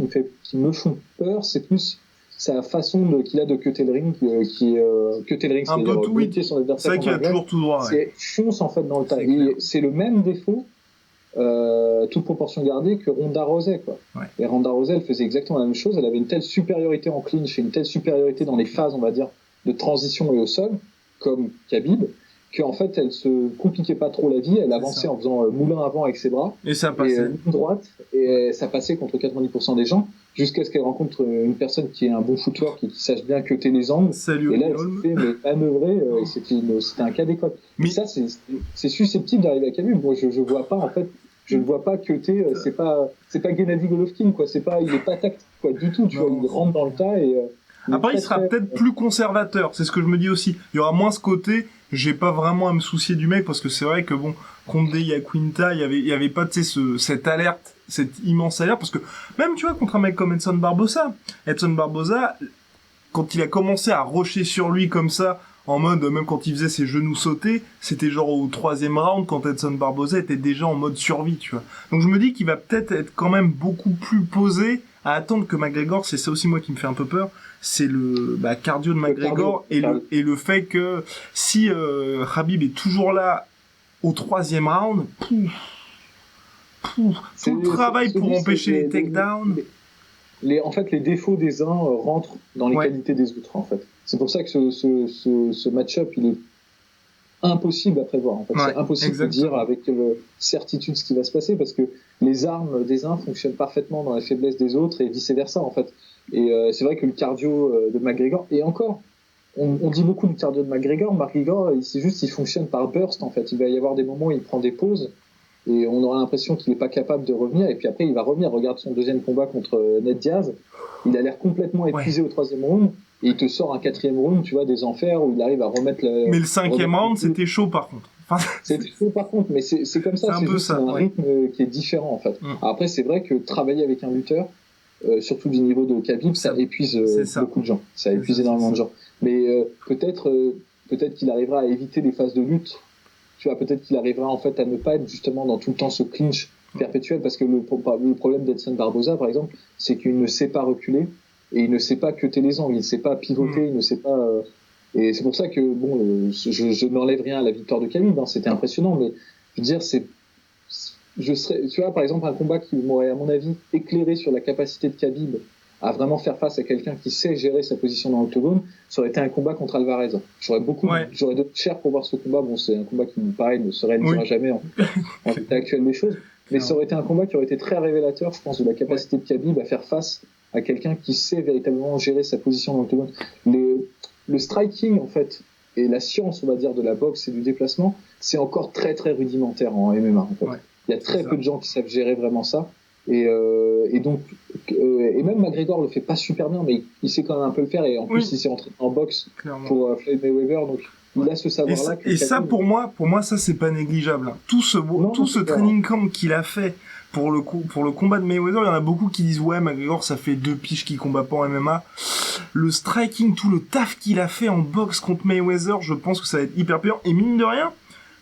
qui me font peur. C'est plus sa façon qu'il a de cutter le ring, cutter le ring, un peu tout, son adversaire. C'est vrai qu'il a toujours tout droit. C'est fonce, en fait, dans le tas. C'est le même défaut, toute proportion gardée, que Ronda Rousey, quoi. Et Ronda Rousey, elle faisait exactement la même chose. Elle avait une telle supériorité en clinch et une telle supériorité dans les phases, on va dire, de transition et au sol, comme Khabib, qu'en fait, elle se compliquait pas trop la vie, elle avançait en faisant moulin avant avec ses bras, Et ça et passait. ligne droite, et ça passait contre 90% des gens, jusqu'à ce qu'elle rencontre une personne qui ait un bon footwork et qui sache bien cutter les angles. Salut Et là, elle Holm. s'est fait manœuvrer, et c'était un cas d'école. Mais- Mais ça, c'est susceptible d'arriver à Khabib. Moi, je vois pas, en fait, je ne vois pas cutter, c'est pas Gennady Golovkin, quoi. Il est pas tactique, quoi, du tout, tu Non. vois. Il rentre dans le tas et, Après, très, il sera très- peut-être plus conservateur, c'est ce que je me dis aussi. Il y aura moins ce côté, j'ai pas vraiment à me soucier du mec, parce que c'est vrai que bon, contre des Iaquinta, il y avait pas, tu sais, cette alerte, cette immense alerte, parce que même, tu vois, contre un mec comme Edson Barbosa, quand il a commencé à rusher sur lui comme ça, en mode, même quand il faisait ses genoux sautés, c'était genre au 3e round, quand Edson Barbosa était déjà en mode survie, tu vois. Donc je me dis qu'il va peut-être être quand même beaucoup plus posé à attendre que McGregor, c'est ça aussi moi qui me fait un peu peur, c'est le cardio de McGregor et le fait que si Khabib est toujours là au 3e round, tout le travail pour empêcher les takedowns. En fait, les défauts des uns rentrent dans les qualités des autres, en fait. C'est pour ça que ce match-up, il est impossible à prévoir, en fait. C'est impossible de dire avec certitude ce qui va se passer, parce que les armes des uns fonctionnent parfaitement dans la faiblesse des autres et vice-versa, en fait. Et c'est vrai que le cardio de McGregor, et encore, on dit beaucoup du cardio de McGregor, c'est juste, il fonctionne par burst, en fait. Il va y avoir des moments où il prend des pauses, et on aura l'impression qu'il n'est pas capable de revenir, et puis après il va revenir. Regarde son deuxième combat contre Ned Diaz, il a l'air complètement épuisé au 3e round, et il te sort un 4e round, tu vois, des enfers, où il arrive à remettre Mais le 5e round, c'était chaud par contre. C'était chaud par contre, mais c'est comme ça, c'est juste un rythme qui est différent en fait. Après c'est vrai que travailler avec un lutteur, surtout du niveau de Khabib, ça épuise beaucoup de gens, ça épuise énormément de gens. Mais peut-être qu'il arrivera à éviter les phases de lutte. Tu vois, peut-être qu'il arrivera en fait à ne pas être justement dans tout le temps ce clinch perpétuel, parce que le problème d'Edson Barbosa par exemple, c'est qu'il ne sait pas reculer et il ne sait pas cutter les angles, il ne sait pas pivoter, il ne sait pas et c'est pour ça que bon, je n'enlève rien à la victoire de Khabib, hein, c'était impressionnant, mais je veux dire tu vois, par exemple un combat qui m'aurait à mon avis éclairé sur la capacité de Khabib à vraiment faire face à quelqu'un qui sait gérer sa position dans l'octogone, ça aurait été un combat contre Alvarez. J'aurais donné cher pour voir ce combat. Bon, c'est un combat qui, pareil, ne se réalisera jamais en l'état actuel des choses. Mais ça aurait été un combat qui aurait été très révélateur, je pense, de la capacité de Khabib à faire face à quelqu'un qui sait véritablement gérer sa position dans l'octogone. Le striking, en fait, et la science, on va dire, de la boxe et du déplacement, c'est encore très, très rudimentaire en MMA, en fait. Il y a très peu de gens qui savent gérer vraiment ça. Et donc même McGregor le fait pas super bien, mais il sait quand même un peu le faire, et en plus il s'est entraîné en boxe pour Floyd Mayweather, donc il a ce savoir là. Et ça pour moi ça c'est pas négligeable, hein. Tout ce training camp qu'il a fait pour le combat de Mayweather, il y en a beaucoup qui disent ouais, McGregor ça fait 2 piges qu'il combat pas en MMA. Le striking, tout le taf qu'il a fait en boxe contre Mayweather, je pense que ça va être hyper payant. Et mine de rien,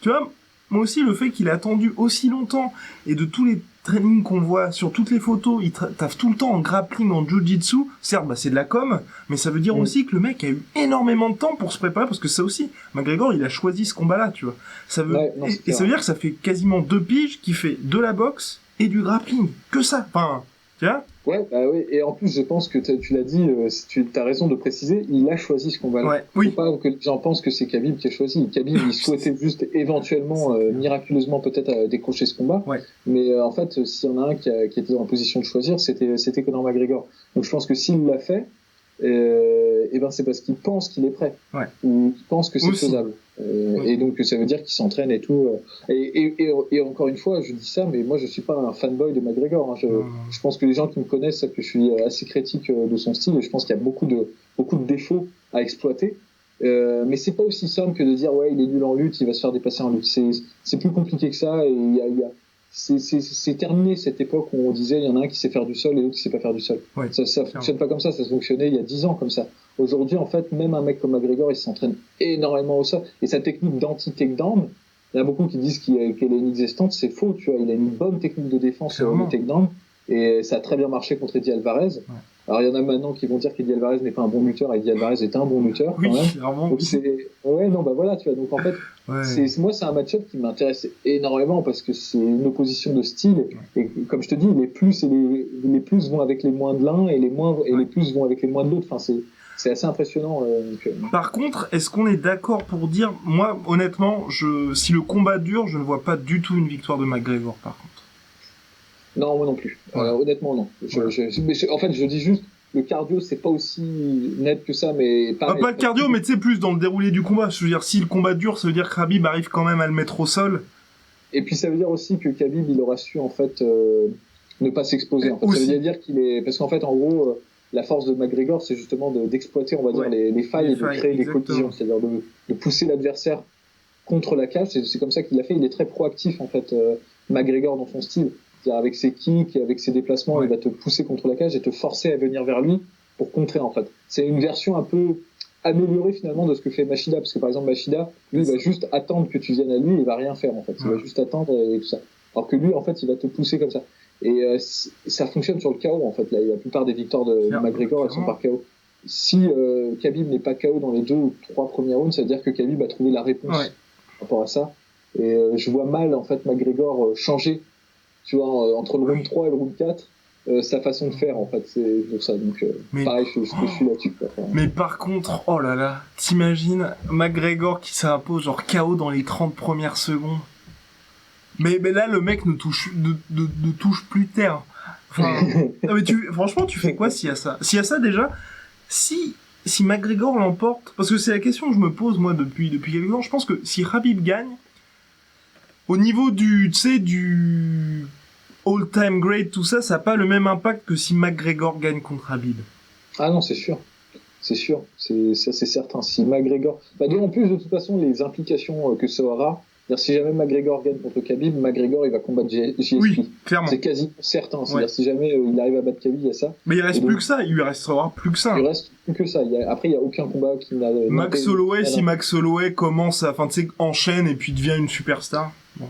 tu vois, moi aussi le fait qu'il a attendu aussi longtemps, et de tous les training qu'on voit sur toutes les photos, il taffe tout le temps en grappling, en jiu-jitsu. Certes, c'est de la com, mais ça veut dire aussi que le mec a eu énormément de temps pour se préparer, parce que ça aussi, McGregor, il a choisi ce combat-là, tu vois. Ça veut dire que ça fait quasiment 2 piges qu'il fait de la boxe et du grappling. Que ça. Enfin, tu vois? Ouais, et en plus, je pense que tu l'as dit, tu as raison de préciser, il a choisi ce combat-là. Faut pas que les gens pensent que c'est Khabib qui a choisi. Khabib, il souhaitait juste éventuellement, miraculeusement peut-être décrocher ce combat. Mais en fait, s'il y en a un qui était dans la position de choisir, c'était Conor McGregor. Donc je pense que s'il l'a fait, c'est parce qu'il pense qu'il est prêt, ou qu'il pense que c'est faisable, et donc ça veut dire qu'il s'entraîne et tout, et encore une fois je dis ça, mais moi je suis pas un fanboy de McGregor, hein. Je pense que les gens qui me connaissent savent que je suis assez critique de son style, et je pense qu'il y a beaucoup de défauts à exploiter, mais c'est pas aussi simple que de dire ouais, il est nul en lutte, il va se faire dépasser en lutte. C'est plus compliqué que ça, et c'est terminé cette époque où on disait il y en a un qui sait faire du sol et l'autre qui sait pas faire du sol. Ça fonctionne pas comme ça fonctionnait il y a 10 ans comme ça. Aujourd'hui, en fait, même un mec comme McGregor, il s'entraîne énormément au sol, et sa technique d'anti-takedown, il y en a beaucoup qui disent qu'elle est inexistante, c'est faux, tu vois, il a une bonne technique de défense au takedown, et ça a très bien marché contre Eddie Alvarez. Alors il y en a maintenant qui vont dire qu'Eddie Alvarez n'est pas un bon lutteur, Eddie Alvarez est un bon lutteur quand Oui, même. clairement. Donc bah voilà, tu vois. Donc en fait, Ouais. moi c'est un match-up qui m'intéresse énormément parce que c'est une opposition de style et comme je te dis, les plus vont avec les moins de l'un et les plus vont avec les moins de l'autre. Enfin c'est assez impressionnant. Par contre, est-ce qu'on est d'accord pour dire, moi, honnêtement, si le combat dure, je ne vois pas du tout une victoire de McGregor, par contre. Non, moi non plus. Ouais. Honnêtement, non. En fait, je dis juste, le cardio, c'est pas aussi net que ça, mais pareil. Pas le cardio, mais tu sais, plus dans le déroulé du combat. Je veux dire, si le combat dure, ça veut dire que Khabib arrive quand même à le mettre au sol. Et puis ça veut dire aussi que Khabib, il aura su, en fait, ne pas s'exposer. En fait. Ça veut dire qu'il est... Parce qu'en fait, en gros, la force de McGregor, c'est justement d'exploiter, on va dire, les failles et de créer des collisions. C'est-à-dire de pousser l'adversaire contre la cage. C'est comme ça qu'il l'a fait. Il est très proactif, en fait, McGregor, dans son style. C'est-à-dire avec ses kicks et avec ses déplacements, il va te pousser contre la cage et te forcer à venir vers lui pour contrer, en fait. C'est une version un peu améliorée, finalement, de ce que fait Machida. Parce que, par exemple, Machida, lui, il va juste attendre que tu viennes à lui et il va rien faire, en fait. Il va juste attendre et tout ça. Alors que lui, en fait, il va te pousser comme ça. Et ça fonctionne sur le KO, en fait. Là, la plupart des victoires de McGregor, elles sont par KO. Si Khabib n'est pas KO dans les 2 ou 3 premiers rounds, ça veut dire que Khabib a trouvé la réponse par rapport à ça. Et je vois mal, en fait, McGregor changer, tu vois, entre le round 3 et le round 4, sa façon de faire, en fait, c'est pour ça. Donc, pareil, je suis là-dessus. Mais par contre, oh là là, t'imagines McGregor qui s'impose genre KO dans les 30 premières secondes. Mais là, le mec ne touche plus terre. Enfin, non, mais franchement, tu fais quoi s'il y a ça? S'il y a ça déjà, si McGregor l'emporte, parce que c'est la question que je me pose moi depuis quelques temps, je pense que si Khabib gagne, au niveau du all-time great, tout ça, ça n'a pas le même impact que si McGregor gagne contre Khabib. Ah non, c'est sûr. C'est sûr. C'est certain. Si McGregor... en plus, de toute façon, les implications que ça aura, c'est-à-dire si jamais McGregor gagne contre Khabib, McGregor, il va combattre GSP. Oui, clairement. C'est quasi certain. C'est-à-dire si jamais il arrive à battre Khabib, il y a ça. Mais il reste plus que ça. Il lui restera plus que ça. Il reste plus que ça. Après, il n'y a aucun combat qui n'a... Max Holloway, si Max Holloway commence à... Enfin, tu sais, enchaîne et puis devient une superstar... Bon.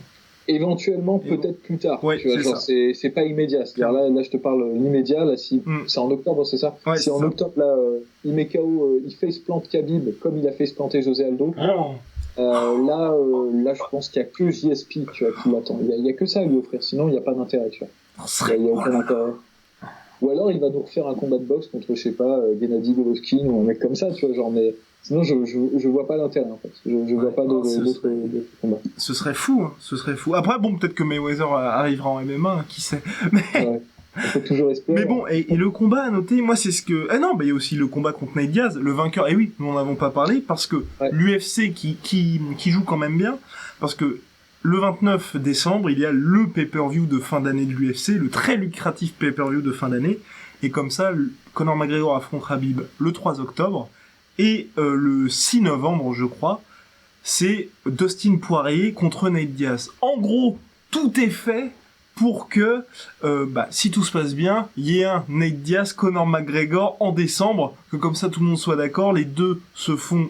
Éventuellement, peut-être plus tard. Ouais, tu vois, genre, c'est pas immédiat. C'est-à-dire là, je te parle immédiat. Là, c'est en octobre, c'est ça. Ouais, si en octobre, là, il met KO, il face plante Khabib comme il a face planter José Aldo. Oh. Là, je pense qu'il y a que JSP, tu vois, qui l'attend. Il y a que ça à lui offrir. Sinon, il n'y a pas d'intérêt, tu vois. Il y a aucun intérêt. Ou alors, il va nous refaire un combat de boxe contre, je sais pas, Gennady Golovkin ou un mec comme ça, tu vois, genre, mais sinon, je vois pas l'intérêt, en fait. Je vois pas d'autres combats. Ce serait fou, hein. Ce serait fou. Après, bon, peut-être que Mayweather arrivera en MMA, hein, qui sait. Mais... Ouais. On peut toujours espérer. Mais bon, et le combat à noter, moi, c'est ce que... Ah non, il y a aussi le combat contre Nate Diaz, le vainqueur. Et oui, nous n'en avons pas parlé, parce que l'UFC qui joue quand même bien, parce que le 29 décembre, il y a le pay-per-view de fin d'année de l'UFC, le très lucratif pay-per-view de fin d'année, et comme ça, Conor McGregor affronte Khabib le 3 octobre, et le 6 novembre, je crois, c'est Dustin Poirier contre Nate Diaz. En gros, tout est fait pour que, si tout se passe bien, il y ait un Nate Diaz, Conor McGregor en décembre, que comme ça tout le monde soit d'accord, les deux se font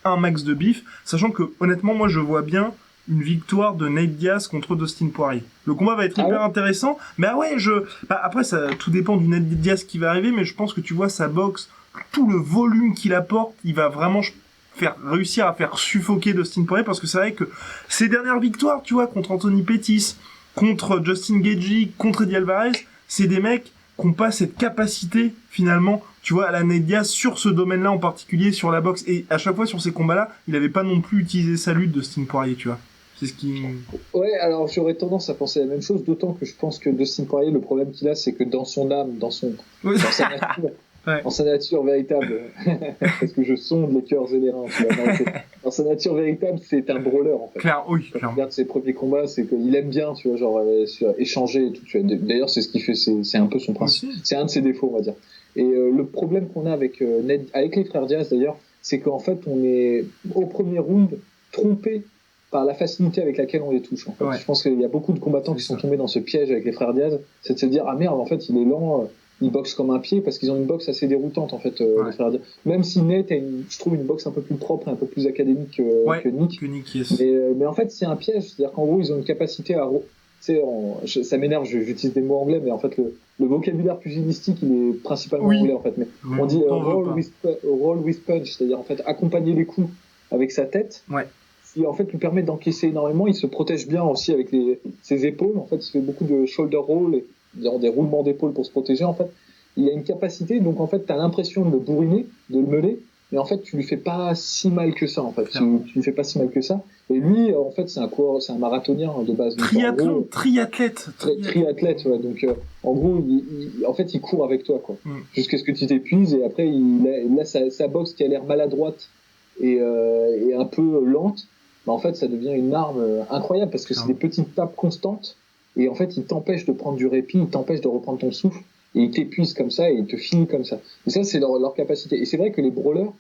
un max de bif, sachant que, honnêtement, moi je vois bien une victoire de Nate Diaz contre Dustin Poirier. Le combat va être hyper intéressant, mais après ça, tout dépend du Nate Diaz qui va arriver, mais je pense que tu vois sa boxe, tout le volume qu'il apporte, il va vraiment réussir à faire suffoquer Dustin Poirier, parce que c'est vrai que ses dernières victoires, tu vois, contre Anthony Pettis, contre Justin Gaethje, contre Eddie Alvarez, c'est des mecs qui n'ont pas cette capacité, finalement, tu vois, à la Nate Diaz, sur ce domaine-là en particulier, sur la boxe, et à chaque fois sur ces combats-là, il n'avait pas non plus utilisé sa lutte de Dustin Poirier, tu vois. C'est ce qui... Ouais, alors j'aurais tendance à penser la même chose, d'autant que je pense que Dustin Poirier, le problème qu'il a, c'est que dans son âme, dans sa nature, dans sa nature véritable, parce que je sonde les cœurs et les reins, tu vois, dans sa nature véritable, c'est un brawler, en fait. Clairement. Quand tu regardes ses premiers combats, c'est qu'il aime bien, tu vois, genre, échanger et tout, tu vois. D'ailleurs, c'est ce qui fait, c'est un peu son principe. C'est un de ses défauts, on va dire. Et le problème qu'on a avec les frères Diaz, d'ailleurs, c'est qu'en fait, on est, au premier round, trompé par la facilité avec laquelle on les touche, en fait. Je pense qu'il y a beaucoup de combattants qui sont tombés dans ce piège avec les frères Diaz, c'est de se dire, ah merde, en fait, il est lent, il boxe comme un pied, parce qu'ils ont une boxe assez déroutante, en fait, les frères Diaz. Même si Nate a je trouve une boxe un peu plus propre et un peu plus académique que Nick. Que Nick, yes. Mais en fait, c'est un piège, c'est-à-dire qu'en gros, ils ont une capacité à sais, ça m'énerve, j'utilise des mots anglais, mais en fait, le vocabulaire pugilistique, il est principalement anglais, en fait. Mais on dit roll with punch, c'est-à-dire, en fait, accompagner les coups avec sa tête. Ouais. Qui, en fait, lui permet d'encaisser énormément. Il se protège bien aussi avec ses épaules. En fait, il fait beaucoup de shoulder roll, des roulements d'épaules pour se protéger, en fait. Il a une capacité, donc, en fait, t'as l'impression de le bourriner, de le meuler, mais en fait, tu lui fais pas si mal que ça, en fait. Tu lui fais pas si mal que ça. Et lui, en fait, c'est un marathonien de base. Donc, triathlète. Triathlète, ouais. Donc, en gros, en fait, il court avec toi, quoi. Jusqu'à ce que tu t'épuises, et après, là, sa boxe qui a l'air maladroite et un peu lente, bah, en fait, ça devient une arme incroyable parce que c'est des petites tapes constantes, et en fait, il t'empêche de prendre du répit, il t'empêche de reprendre ton souffle, et il t'épuise comme ça, et il te finit comme ça. Et ça, c'est leur capacité. Et c'est vrai que les brawlers,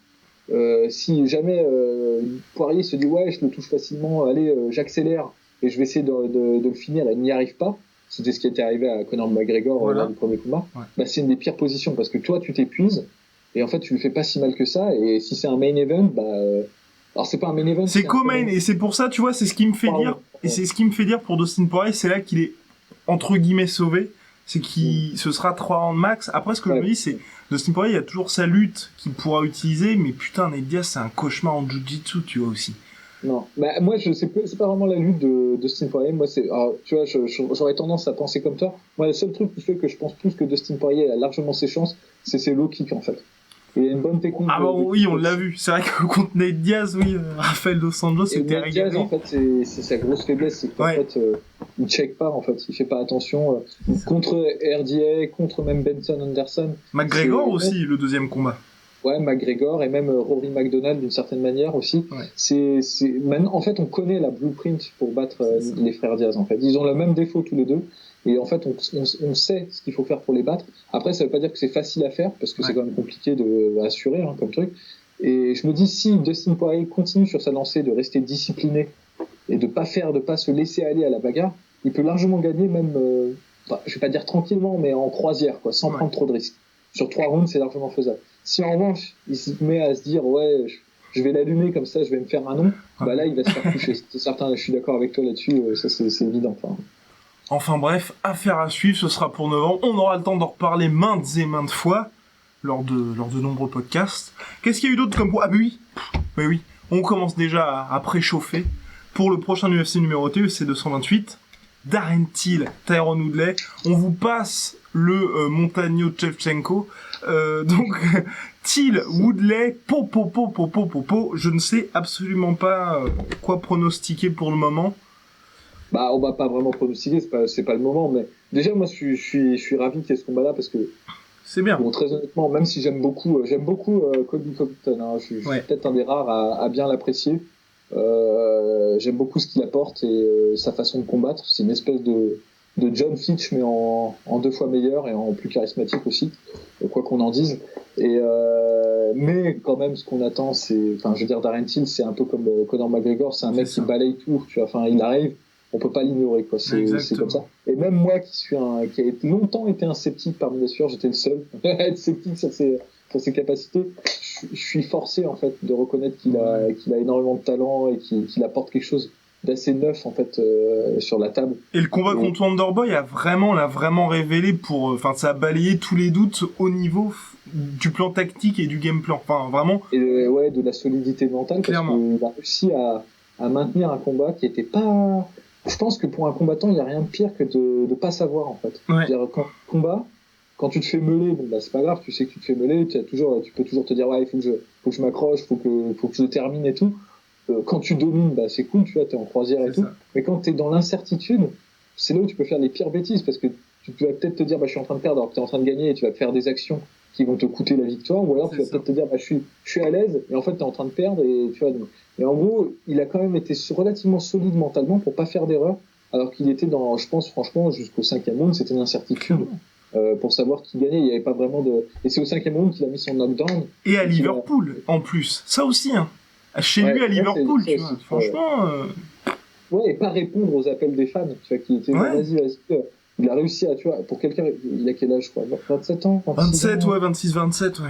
si jamais Poirier se dit ouais, je le touche facilement, allez, j'accélère et je vais essayer de le finir, là, il n'y arrive pas. C'était ce qui était arrivé à Conor McGregor lors du premier combat. Ouais. Bah, c'est une des pires positions parce que toi, tu t'épuises et en fait, tu le fais pas si mal que ça. Et si c'est un main event, bah, alors c'est pas un main event. C'est co-main et c'est pour ça, tu vois, c'est ce qui me fait dire. Et c'est ce qui me fait dire pour Dustin Poirier, c'est là qu'il est entre guillemets sauvé. C'est qu'il ce sera 3 rounds max. Après, ce que je me dis, c'est Dustin Poirier, il y a toujours sa lutte qu'il pourra utiliser, mais putain, Nate Diaz, c'est un cauchemar en jiu-jitsu, tu vois aussi. Non, bah moi c'est pas vraiment la lutte de Dustin Poirier. Moi tu vois, j'aurais tendance à penser comme toi. Moi, le seul truc qui fait que je pense plus que Dustin Poirier a largement ses chances, c'est ses low kicks en fait. Il y a une bonne technique. Ah bon, oui, on l'a vu. C'est vrai que contre Nate Diaz, oui, Rafael Dos Anjos, c'était régalé. Nate Diaz, en fait, c'est sa grosse faiblesse, c'est qu'en fait, il check pas, en fait, il fait pas attention. Contre RDA, contre même Benson Anderson. McGregor aussi, le deuxième combat. Ouais, McGregor et même Rory McDonald d'une certaine manière aussi. Ouais. Maintenant, en fait, on connaît la blueprint pour battre les frères Diaz. En fait, ils ont le même défaut tous les deux. Et en fait, on sait ce qu'il faut faire pour les battre. Après, ça veut pas dire que c'est facile à faire, parce que c'est quand même compliqué assurer comme truc. Et je me dis, si Dustin Poirier continue sur sa lancée de rester discipliné et de pas se laisser aller à la bagarre, il peut largement gagner même, je vais pas dire tranquillement, mais en croisière, quoi, sans prendre trop de risques. Sur 3 rounds, c'est largement faisable. Si en revanche, il se met à se dire, ouais, je vais l'allumer comme ça, je vais me faire un nom, bah là, il va se faire toucher. C'est certain, je suis d'accord avec toi là-dessus, ça c'est évident. Enfin bref, affaire à suivre, ce sera pour novembre. On aura le temps d'en reparler maintes et maintes fois lors de nombreux podcasts. Qu'est-ce qu'il y a eu d'autre comme... Ah bah oui, on commence déjà à préchauffer pour le prochain UFC numéroté, UFC 228. Darren Till, Tyron Woodley. On vous passe le Montagno Shevchenko. Donc, Till, Woodley, po. Je ne sais absolument pas quoi pronostiquer pour le moment. Bah, on va pas vraiment pronostiquer, c'est pas le moment, mais déjà, moi, je suis ravi qu'il y ait ce combat-là parce que. C'est bien. Bon, très honnêtement, même si j'aime beaucoup Colby Covington, hein, je suis peut-être un des rares à bien l'apprécier. J'aime beaucoup ce qu'il apporte et sa façon de combattre. C'est une espèce de John Fitch, mais en 2 fois meilleur et en plus charismatique aussi, quoi qu'on en dise. Mais quand même, ce qu'on attend, Darren Till, c'est un peu comme Conor McGregor, c'est un mec qui balaye tout, tu vois, il arrive, on peut pas l'ignorer, quoi. C'est comme ça. Et même moi, qui a longtemps été un sceptique parmi les sueurs, j'étais le seul à être sceptique sur ses capacités. Je suis forcé, en fait, de reconnaître qu'il a énormément de talent et qu'il apporte quelque chose d'assez neuf, en fait, sur la table. Et le combat contre Wonderboy l'a vraiment révélé ça a balayé tous les doutes au niveau du plan tactique et du game plan. Enfin, vraiment. Et de la solidité mentale. Clairement. Parce qu'il a réussi à maintenir un combat qui était pas... Je pense que pour un combattant, il n'y a rien de pire que de pas savoir, en fait. Ouais. Quand tu te fais meuler, bon, bah, c'est pas grave, tu sais que tu te fais meuler, tu peux toujours te dire, ouais, il faut que je m'accroche, faut que je termine et tout. Quand tu domines, bah, c'est cool, tu vois, t'es en croisière et tout. Mais quand t'es dans l'incertitude, c'est là où tu peux faire les pires bêtises, parce que tu vas peut-être te dire, bah, je suis en train de perdre alors que t'es en train de gagner et tu vas faire des actions qui vont te coûter la victoire, ou alors tu vas peut-être te dire, bah, je suis à l'aise, et en fait, t'es en train de perdre, et tu vois, et en gros, il a quand même été relativement solide mentalement pour pas faire d'erreur, alors qu'il était je pense, franchement, jusqu'au 5e round, c'était une incertitude. Pour savoir qui gagnait, il n'y avait pas vraiment et c'est au 5e round qu'il a mis son knockdown. Et à Liverpool, en plus. Ça aussi, hein. Chez lui, à Liverpool, tu vois. Franchement. Ouais, et pas répondre aux appels des fans, tu vois, qui étaient, vas-y. Il a réussi à, tu vois, pour quelqu'un, il a quel âge, quoi, 27 ans? 27, 26, 27, ouais.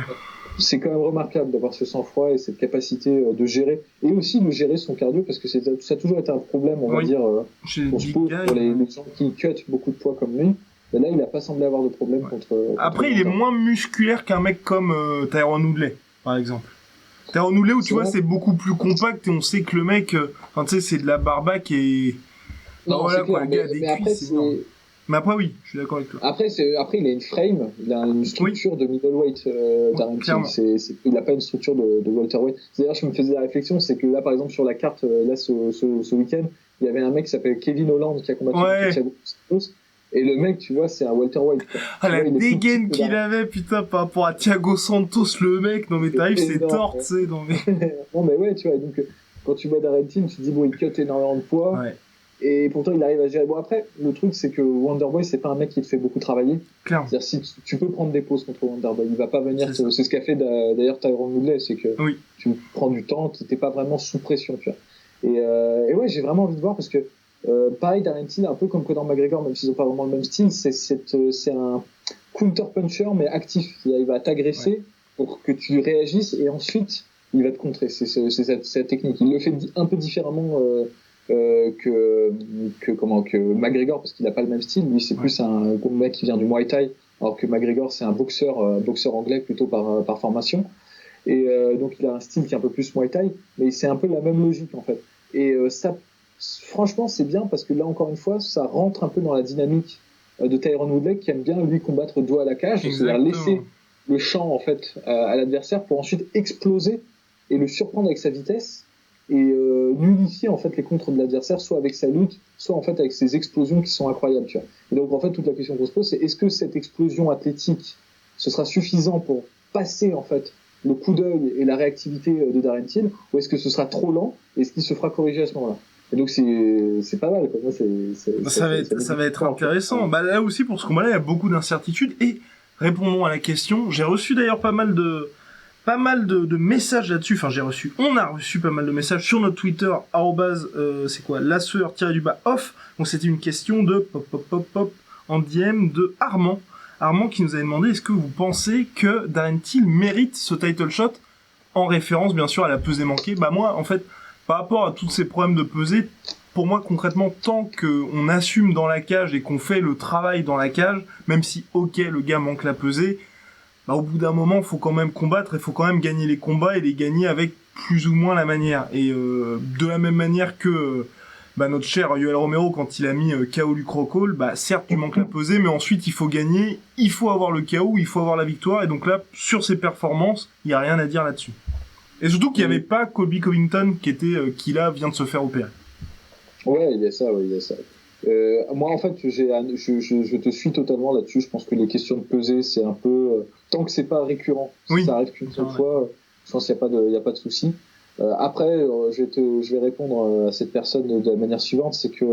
c'est quand même remarquable d'avoir ce sang-froid et cette capacité de gérer, et aussi de gérer son cardio, parce que ça a toujours été un problème, on va dire, on se pose pour les gens qui cut beaucoup de poids comme lui. Mais là, il a pas semblé avoir de problème contre. Après, il est moins musculaire qu'un mec comme Tyron Woodley, par exemple. Tyron Woodley, où tu vois, c'est beaucoup plus compact et on sait que le mec, enfin, tu sais, c'est de la barbaque et. Non, voilà, quoi, le gars a des cuisses, c'est énorme. Mais après, oui, je suis d'accord avec toi. Après, il a une frame, il a une structure de middleweight, Darren Till. Il n'a pas une structure de welterweight. D'ailleurs, je me faisais la réflexion, c'est que là, par exemple, sur la carte, là, ce week-end, il y avait un mec qui s'appelle Kevin Holland qui a combattu Thiago Santos. Et le mec, tu vois, c'est un welterweight. Ah, la dégaine qu'il avait, putain, par rapport à Thiago Santos, le mec. Non, mais t'arrives, c'est tort, tu sais. Non, mais ouais, tu vois, donc, quand tu vois Darren Till, tu te dis, bon, il cut énormément de poids. Ouais. Et pourtant, il arrive à gérer. Bon, après, le truc, c'est que Wonderboy, c'est pas un mec qui te fait beaucoup travailler. Clair. C'est-à-dire, si tu peux prendre des pauses contre Wonderboy, il va pas venir. C'est ce qu'a fait d'ailleurs Tyron Woodley, c'est que tu prends du temps, t'es pas vraiment sous pression, tu vois. Et ouais, j'ai vraiment envie de voir parce que, pareil, Darren Till, un peu comme Conor McGregor, même s'ils ont pas vraiment le même style, c'est un counter-puncher, mais actif. Il va t'agresser pour que tu réagisses et ensuite, il va te contrer. C'est sa technique. Il le fait un peu différemment, que McGregor, parce qu'il a pas le même style. Lui, c'est plus un mec qui vient du Muay Thai, alors que McGregor, c'est un boxeur anglais plutôt par formation. Et donc, il a un style qui est un peu plus Muay Thai, mais c'est un peu la même logique, en fait. Et ça, franchement, c'est bien parce que là, encore une fois, ça rentre un peu dans la dynamique de Tyron Woodley, qui aime bien, lui, combattre dos à la cage, c'est-à-dire laisser le champ, en fait, à l'adversaire pour ensuite exploser et le surprendre avec sa vitesse et nullifier en fait les contres de l'adversaire, soit avec sa lutte, soit en fait avec ses explosions qui sont incroyables, tu vois. Et donc en fait toute la question qu'on se pose, c'est est-ce que cette explosion athlétique ce sera suffisant pour passer en fait le coup d'œil et la réactivité de Darren Till, ou est-ce que ce sera trop lent et est-ce qu'il se fera corriger à ce moment-là? Et donc c'est pas mal, quoi. Moi, ça va être intéressant. Bah là aussi pour ce combat-là il y a beaucoup d'incertitudes et répondons à la question. J'ai reçu d'ailleurs pas mal de messages là-dessus, enfin on a reçu pas mal de messages sur notre Twitter, @lasseur_off, donc c'était une question de pop en DM de Armand qui nous avait demandé est-ce que vous pensez que Darren Till mérite ce title shot, en référence bien sûr à la pesée manquée. Bah moi en fait, par rapport à tous ces problèmes de pesée, pour moi concrètement, tant qu'on assume dans la cage et qu'on fait le travail dans la cage, même si ok le gars manque la pesée, bah, au bout d'un moment, faut quand même combattre et faut quand même gagner les combats et les gagner avec plus ou moins la manière. Et de la même manière que notre cher Yoel Romero, quand il a mis KO Luke Rockhold, bah certes tu manques la pesée, mais ensuite il faut gagner, il faut avoir le KO, il faut avoir la victoire. Et donc là, sur ses performances, il y a rien à dire là-dessus. Et surtout qu'il n'y avait pas Colby Covington qui là vient de se faire opérer. Ouais, il y a ça. Moi, en fait, je te suis totalement là-dessus. Je pense que les questions de pesée, c'est un peu tant que c'est pas récurrent, si ça arrive qu'une seule fois, je pense qu'il y a pas de souci. Après, je vais répondre à cette personne de la manière suivante, c'est que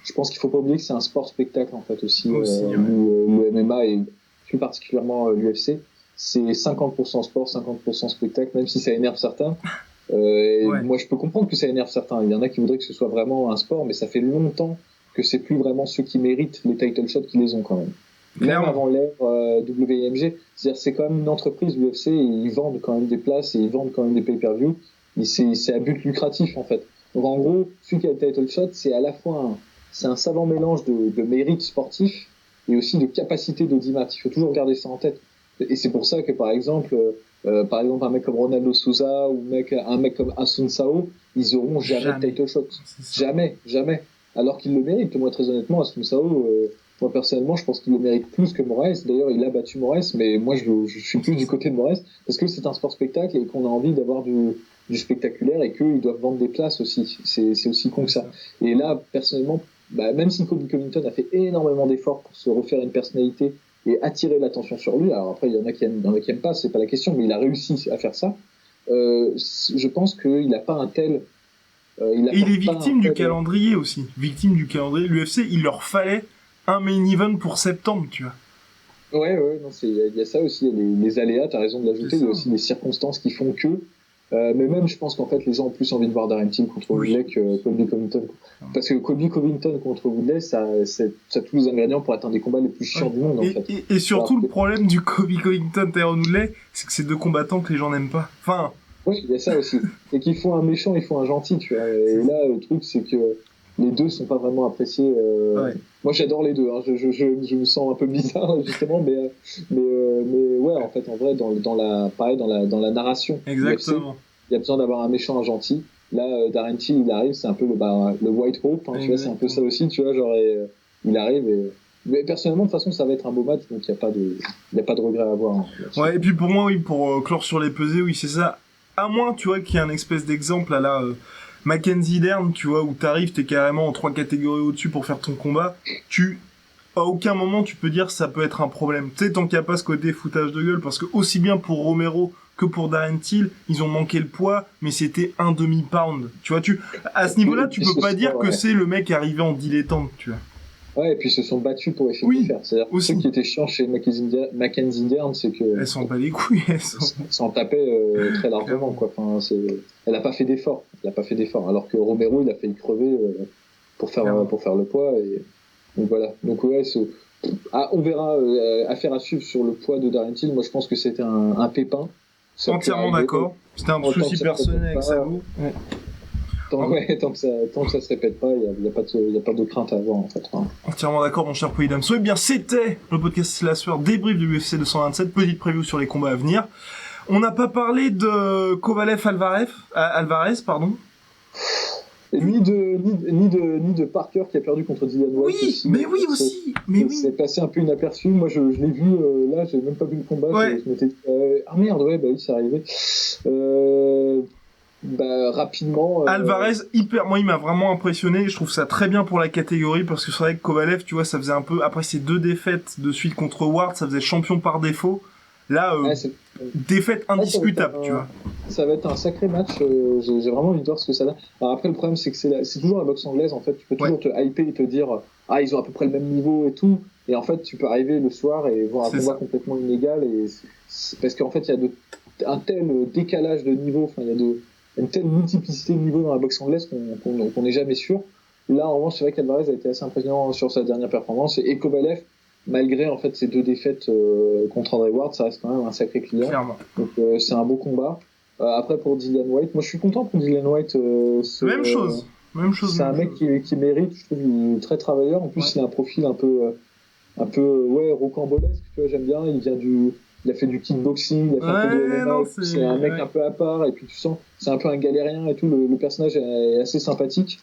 je pense qu'il faut pas oublier que c'est un sport spectacle en fait aussi, le MMA et plus particulièrement l'UFC. C'est 50% sport, 50% spectacle, même si ça énerve certains. Moi, je peux comprendre que ça énerve certains. Il y en a qui voudraient que ce soit vraiment un sport, mais ça fait longtemps que c'est plus vraiment ceux qui méritent les title shots qui les ont quand même. Même avant l'ère WMG, c'est-à-dire c'est quand même une entreprise l'UFC, ils vendent quand même des places et ils vendent quand même des pay-per-view. C'est à but lucratif en fait. Donc en gros, celui qui a le title shot, c'est à la fois c'est un savant mélange de mérite sportif et aussi de capacité d'audimat. Il faut toujours garder ça en tête. Et c'est pour ça que par exemple un mec comme Ronaldo Souza ou un mec comme Asun Sao, ils auront jamais de title shot. Jamais. Alors qu'ils le méritent. Moi, très honnêtement, Asun Sao, moi personnellement, je pense qu'il le mérite plus que Moraes. D'ailleurs, il a battu Moraes, mais moi, je suis plus du côté de Moraes parce que c'est un sport spectacle et qu'on a envie d'avoir du spectaculaire et qu'ils doivent vendre des places aussi. C'est aussi con que ça. Et là, personnellement, même si Colby Covington a fait énormément d'efforts pour se refaire une personnalité et attirer l'attention sur lui, alors après, il y en a qui aiment pas, c'est pas la question, mais il a réussi à faire ça. Je pense qu'il n'a pas un tel... il est victime du calendrier aussi. Victime du calendrier. L'UFC, il leur fallait un main event pour septembre, tu vois. Ouais, non, il y a ça aussi, il y a les aléas, t'as raison de l'ajouter, il y a aussi les circonstances qui font que, Mais même, je pense qu'en fait, les gens ont plus envie de voir Darren Till contre Woodley que Colby Covington. Parce que Colby Covington contre Woodley, ça a tous les ingrédients pour être un des combats les plus chiants du monde, en fait. Et surtout, le problème du Colby Covington Tyron Woodley, c'est que c'est deux combattants que les gens n'aiment pas. Enfin. Oui, il y a ça aussi. Et qu'il faut un méchant, il faut un gentil, tu vois. Et là, le truc, c'est que les deux sont pas vraiment appréciés. Moi, j'adore les deux. Hein. Je me sens un peu bizarre, justement, mais ouais, en fait, en vrai, dans la narration. Exactement. UFC, il y a besoin d'avoir un méchant, un gentil. Là, Darren Till, il arrive, c'est un peu le White Hope, hein, tu vois, c'est un peu ça aussi, tu vois, genre, il arrive et... Mais personnellement, de toute façon, ça va être un beau match, donc il y a pas de regret à avoir. Hein, ouais, et puis pour moi, oui, pour clore sur les pesées, oui, c'est ça. À moins, tu vois, qu'il y ait un espèce d'exemple à la Mackenzie Dern, tu vois, où t'arrives, t'es carrément en 3 catégories au-dessus pour faire ton combat, à aucun moment tu peux dire ça peut être un problème. Tu sais, tant qu'il n'y a pas ce côté foutage de gueule, parce que aussi bien pour Romero que pour Darren Till, ils ont manqué le poids, mais c'était un demi-pound. Tu vois, à ce niveau-là, tu peux pas dire que c'est le mec arrivé en dilettante, tu vois. Ouais, et puis ils se sont battus pour essayer de le faire. C'est-à-dire que ce qui était chiant chez Mackenzie Dern, c'est que... Elles s'en bat les couilles, elles s'en tapaient très largement, quoi. Enfin, elle a pas fait d'effort. Alors que Romero, il a failli crever pour faire le poids. Et... Donc voilà. Donc ouais, on verra, affaire à suivre sur le poids de Darren Till. Moi, je pense que c'était un pépin. Entièrement d'accord. C'était un souci personnel avec sa go. Ouais. Tant que ça se répète pas, il y a pas de crainte à avoir, en fait. Hein. Entièrement d'accord, mon cher Polydam. Eh bien, c'était le podcast Slasher débrief de l'UFC 227, petite preview sur les combats à venir. On n'a pas parlé de Kovalev-Alvarez, pardon. Ni de Parker qui a perdu contre Dillian White. Oui, aussi. C'est passé un peu inaperçu. Moi, je l'ai vu là, j'ai même pas vu le combat. Ouais. Je m'étais dit, ah merde, ouais, bah oui, c'est arrivé. Rapidement. Alvarez, moi, il m'a vraiment impressionné. Je trouve ça très bien pour la catégorie parce que c'est vrai que Kovalev, tu vois, ça faisait un peu, après ces 2 défaites de suite contre Ward, ça faisait champion par défaut. Là, défaite indiscutable, tu vois. Ça va être un sacré match. J'ai vraiment envie de voir ce que ça donne. Alors après, le problème, c'est que c'est toujours la boxe anglaise. En fait, tu peux toujours te hyper et te dire, ils ont à peu près le même niveau et tout. Et en fait, tu peux arriver le soir et voir un combat complètement inégal. Et c'est parce qu'en fait, il y a un tel décalage de niveau. Enfin, il y a une telle multiplicité de niveaux dans la boxe anglaise qu'on n'est jamais sûr. Là, en revanche, c'est vrai qu'Alvarez a été assez impressionnant sur sa dernière performance. Et Kovalev, malgré en fait ces 2 défaites contre Andre Ward, ça reste quand même un sacré client. Clairement. Donc c'est un beau combat. Après pour Dillian White, moi je suis content pour Dillian White. Même chose. C'est un mec qui mérite, je trouve, il est très travailleur. En plus, il a un profil un peu rocambolesque. Tu vois, j'aime bien. Il a fait du kickboxing, il a fait un peu de MMA. C'est un mec un peu à part. Et puis tu sens, c'est un peu un galérien et tout. Le personnage est assez sympathique.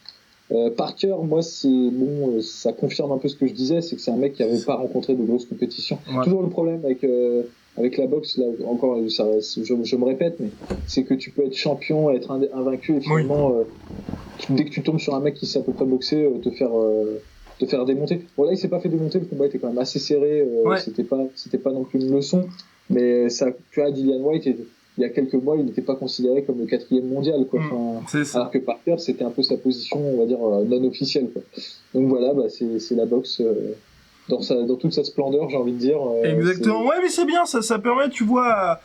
Parker, moi, ça confirme un peu ce que je disais, c'est que c'est un mec qui avait pas rencontré de grosses compétitions. Ouais. Toujours le problème avec la boxe, là, encore, je me répète, mais c'est que tu peux être champion, être invaincu, et finalement, dès que tu tombes sur un mec qui sait à peu près boxer, te faire démonter. Bon, là, il s'est pas fait démonter, le combat était quand même assez serré, c'était pas non plus une leçon, mais ça, tu vois, Dillian White, il y a quelques mois, il n'était pas considéré comme le 4e mondial, quoi. C'est ça. Alors que Parker, c'était un peu sa position, on va dire, non officielle, quoi. Donc voilà, c'est la boxe dans toute sa splendeur, j'ai envie de dire. Exactement. Ouais, mais c'est bien, ça permet, tu vois,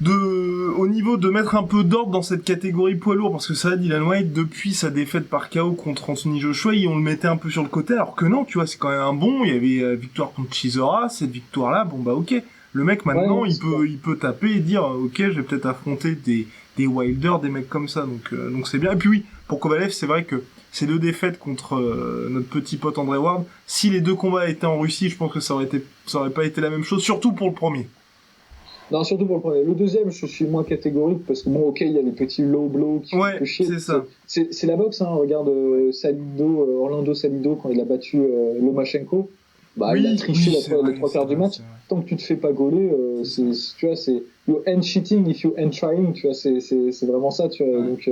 au niveau de mettre un peu d'ordre dans cette catégorie poids lourd, parce que ça, Dillian White, depuis sa défaite par KO contre Anthony Joshua, on le mettait un peu sur le côté, alors que non, tu vois, c'est quand même un bon. Il y avait victoire contre Chisora, cette victoire-là, bon bah ok. Le mec maintenant, il peut taper et dire ok, je vais peut-être affronter des Wilder, des mecs comme ça, donc c'est bien. Et puis oui, pour Kovalev, c'est vrai que ces 2 défaites contre notre petit pote Andre Ward, si les 2 combats étaient en Russie, je pense que ça aurait pas été la même chose, surtout pour le premier. Non, surtout pour le premier. Le deuxième, je suis moins catégorique parce que bon, ok, il y a les petits low blows qui font peu chier. C'est ça. C'est la boxe, hein. Regarde Orlando Salido quand il a battu Lomachenko. Il a triché les 3 quarts du match. Tant que tu te fais pas gauler, tu vois, c'est you ain't cheating if you ain't trying, tu vois, c'est vraiment ça, tu vois. Donc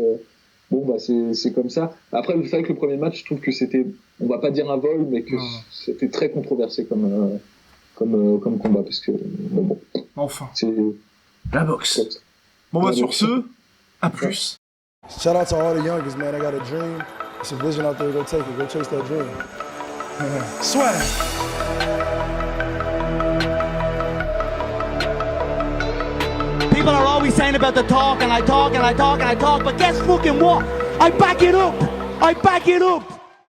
c'est comme ça. Après, le fait que le premier match, je trouve que c'était, on va pas dire un vol, mais que c'était très controversé comme combat, parce que bon. Enfin. C'est la boxe. Bon sur ce, à plus. Shout out to all the youngest, man. I got a dream. It's a vision out there. Go take it. Go chase that dream. People People are always saying about the talk, and I talk, and I talk, and I talk, but guess fucking what? I back it up. I back it up.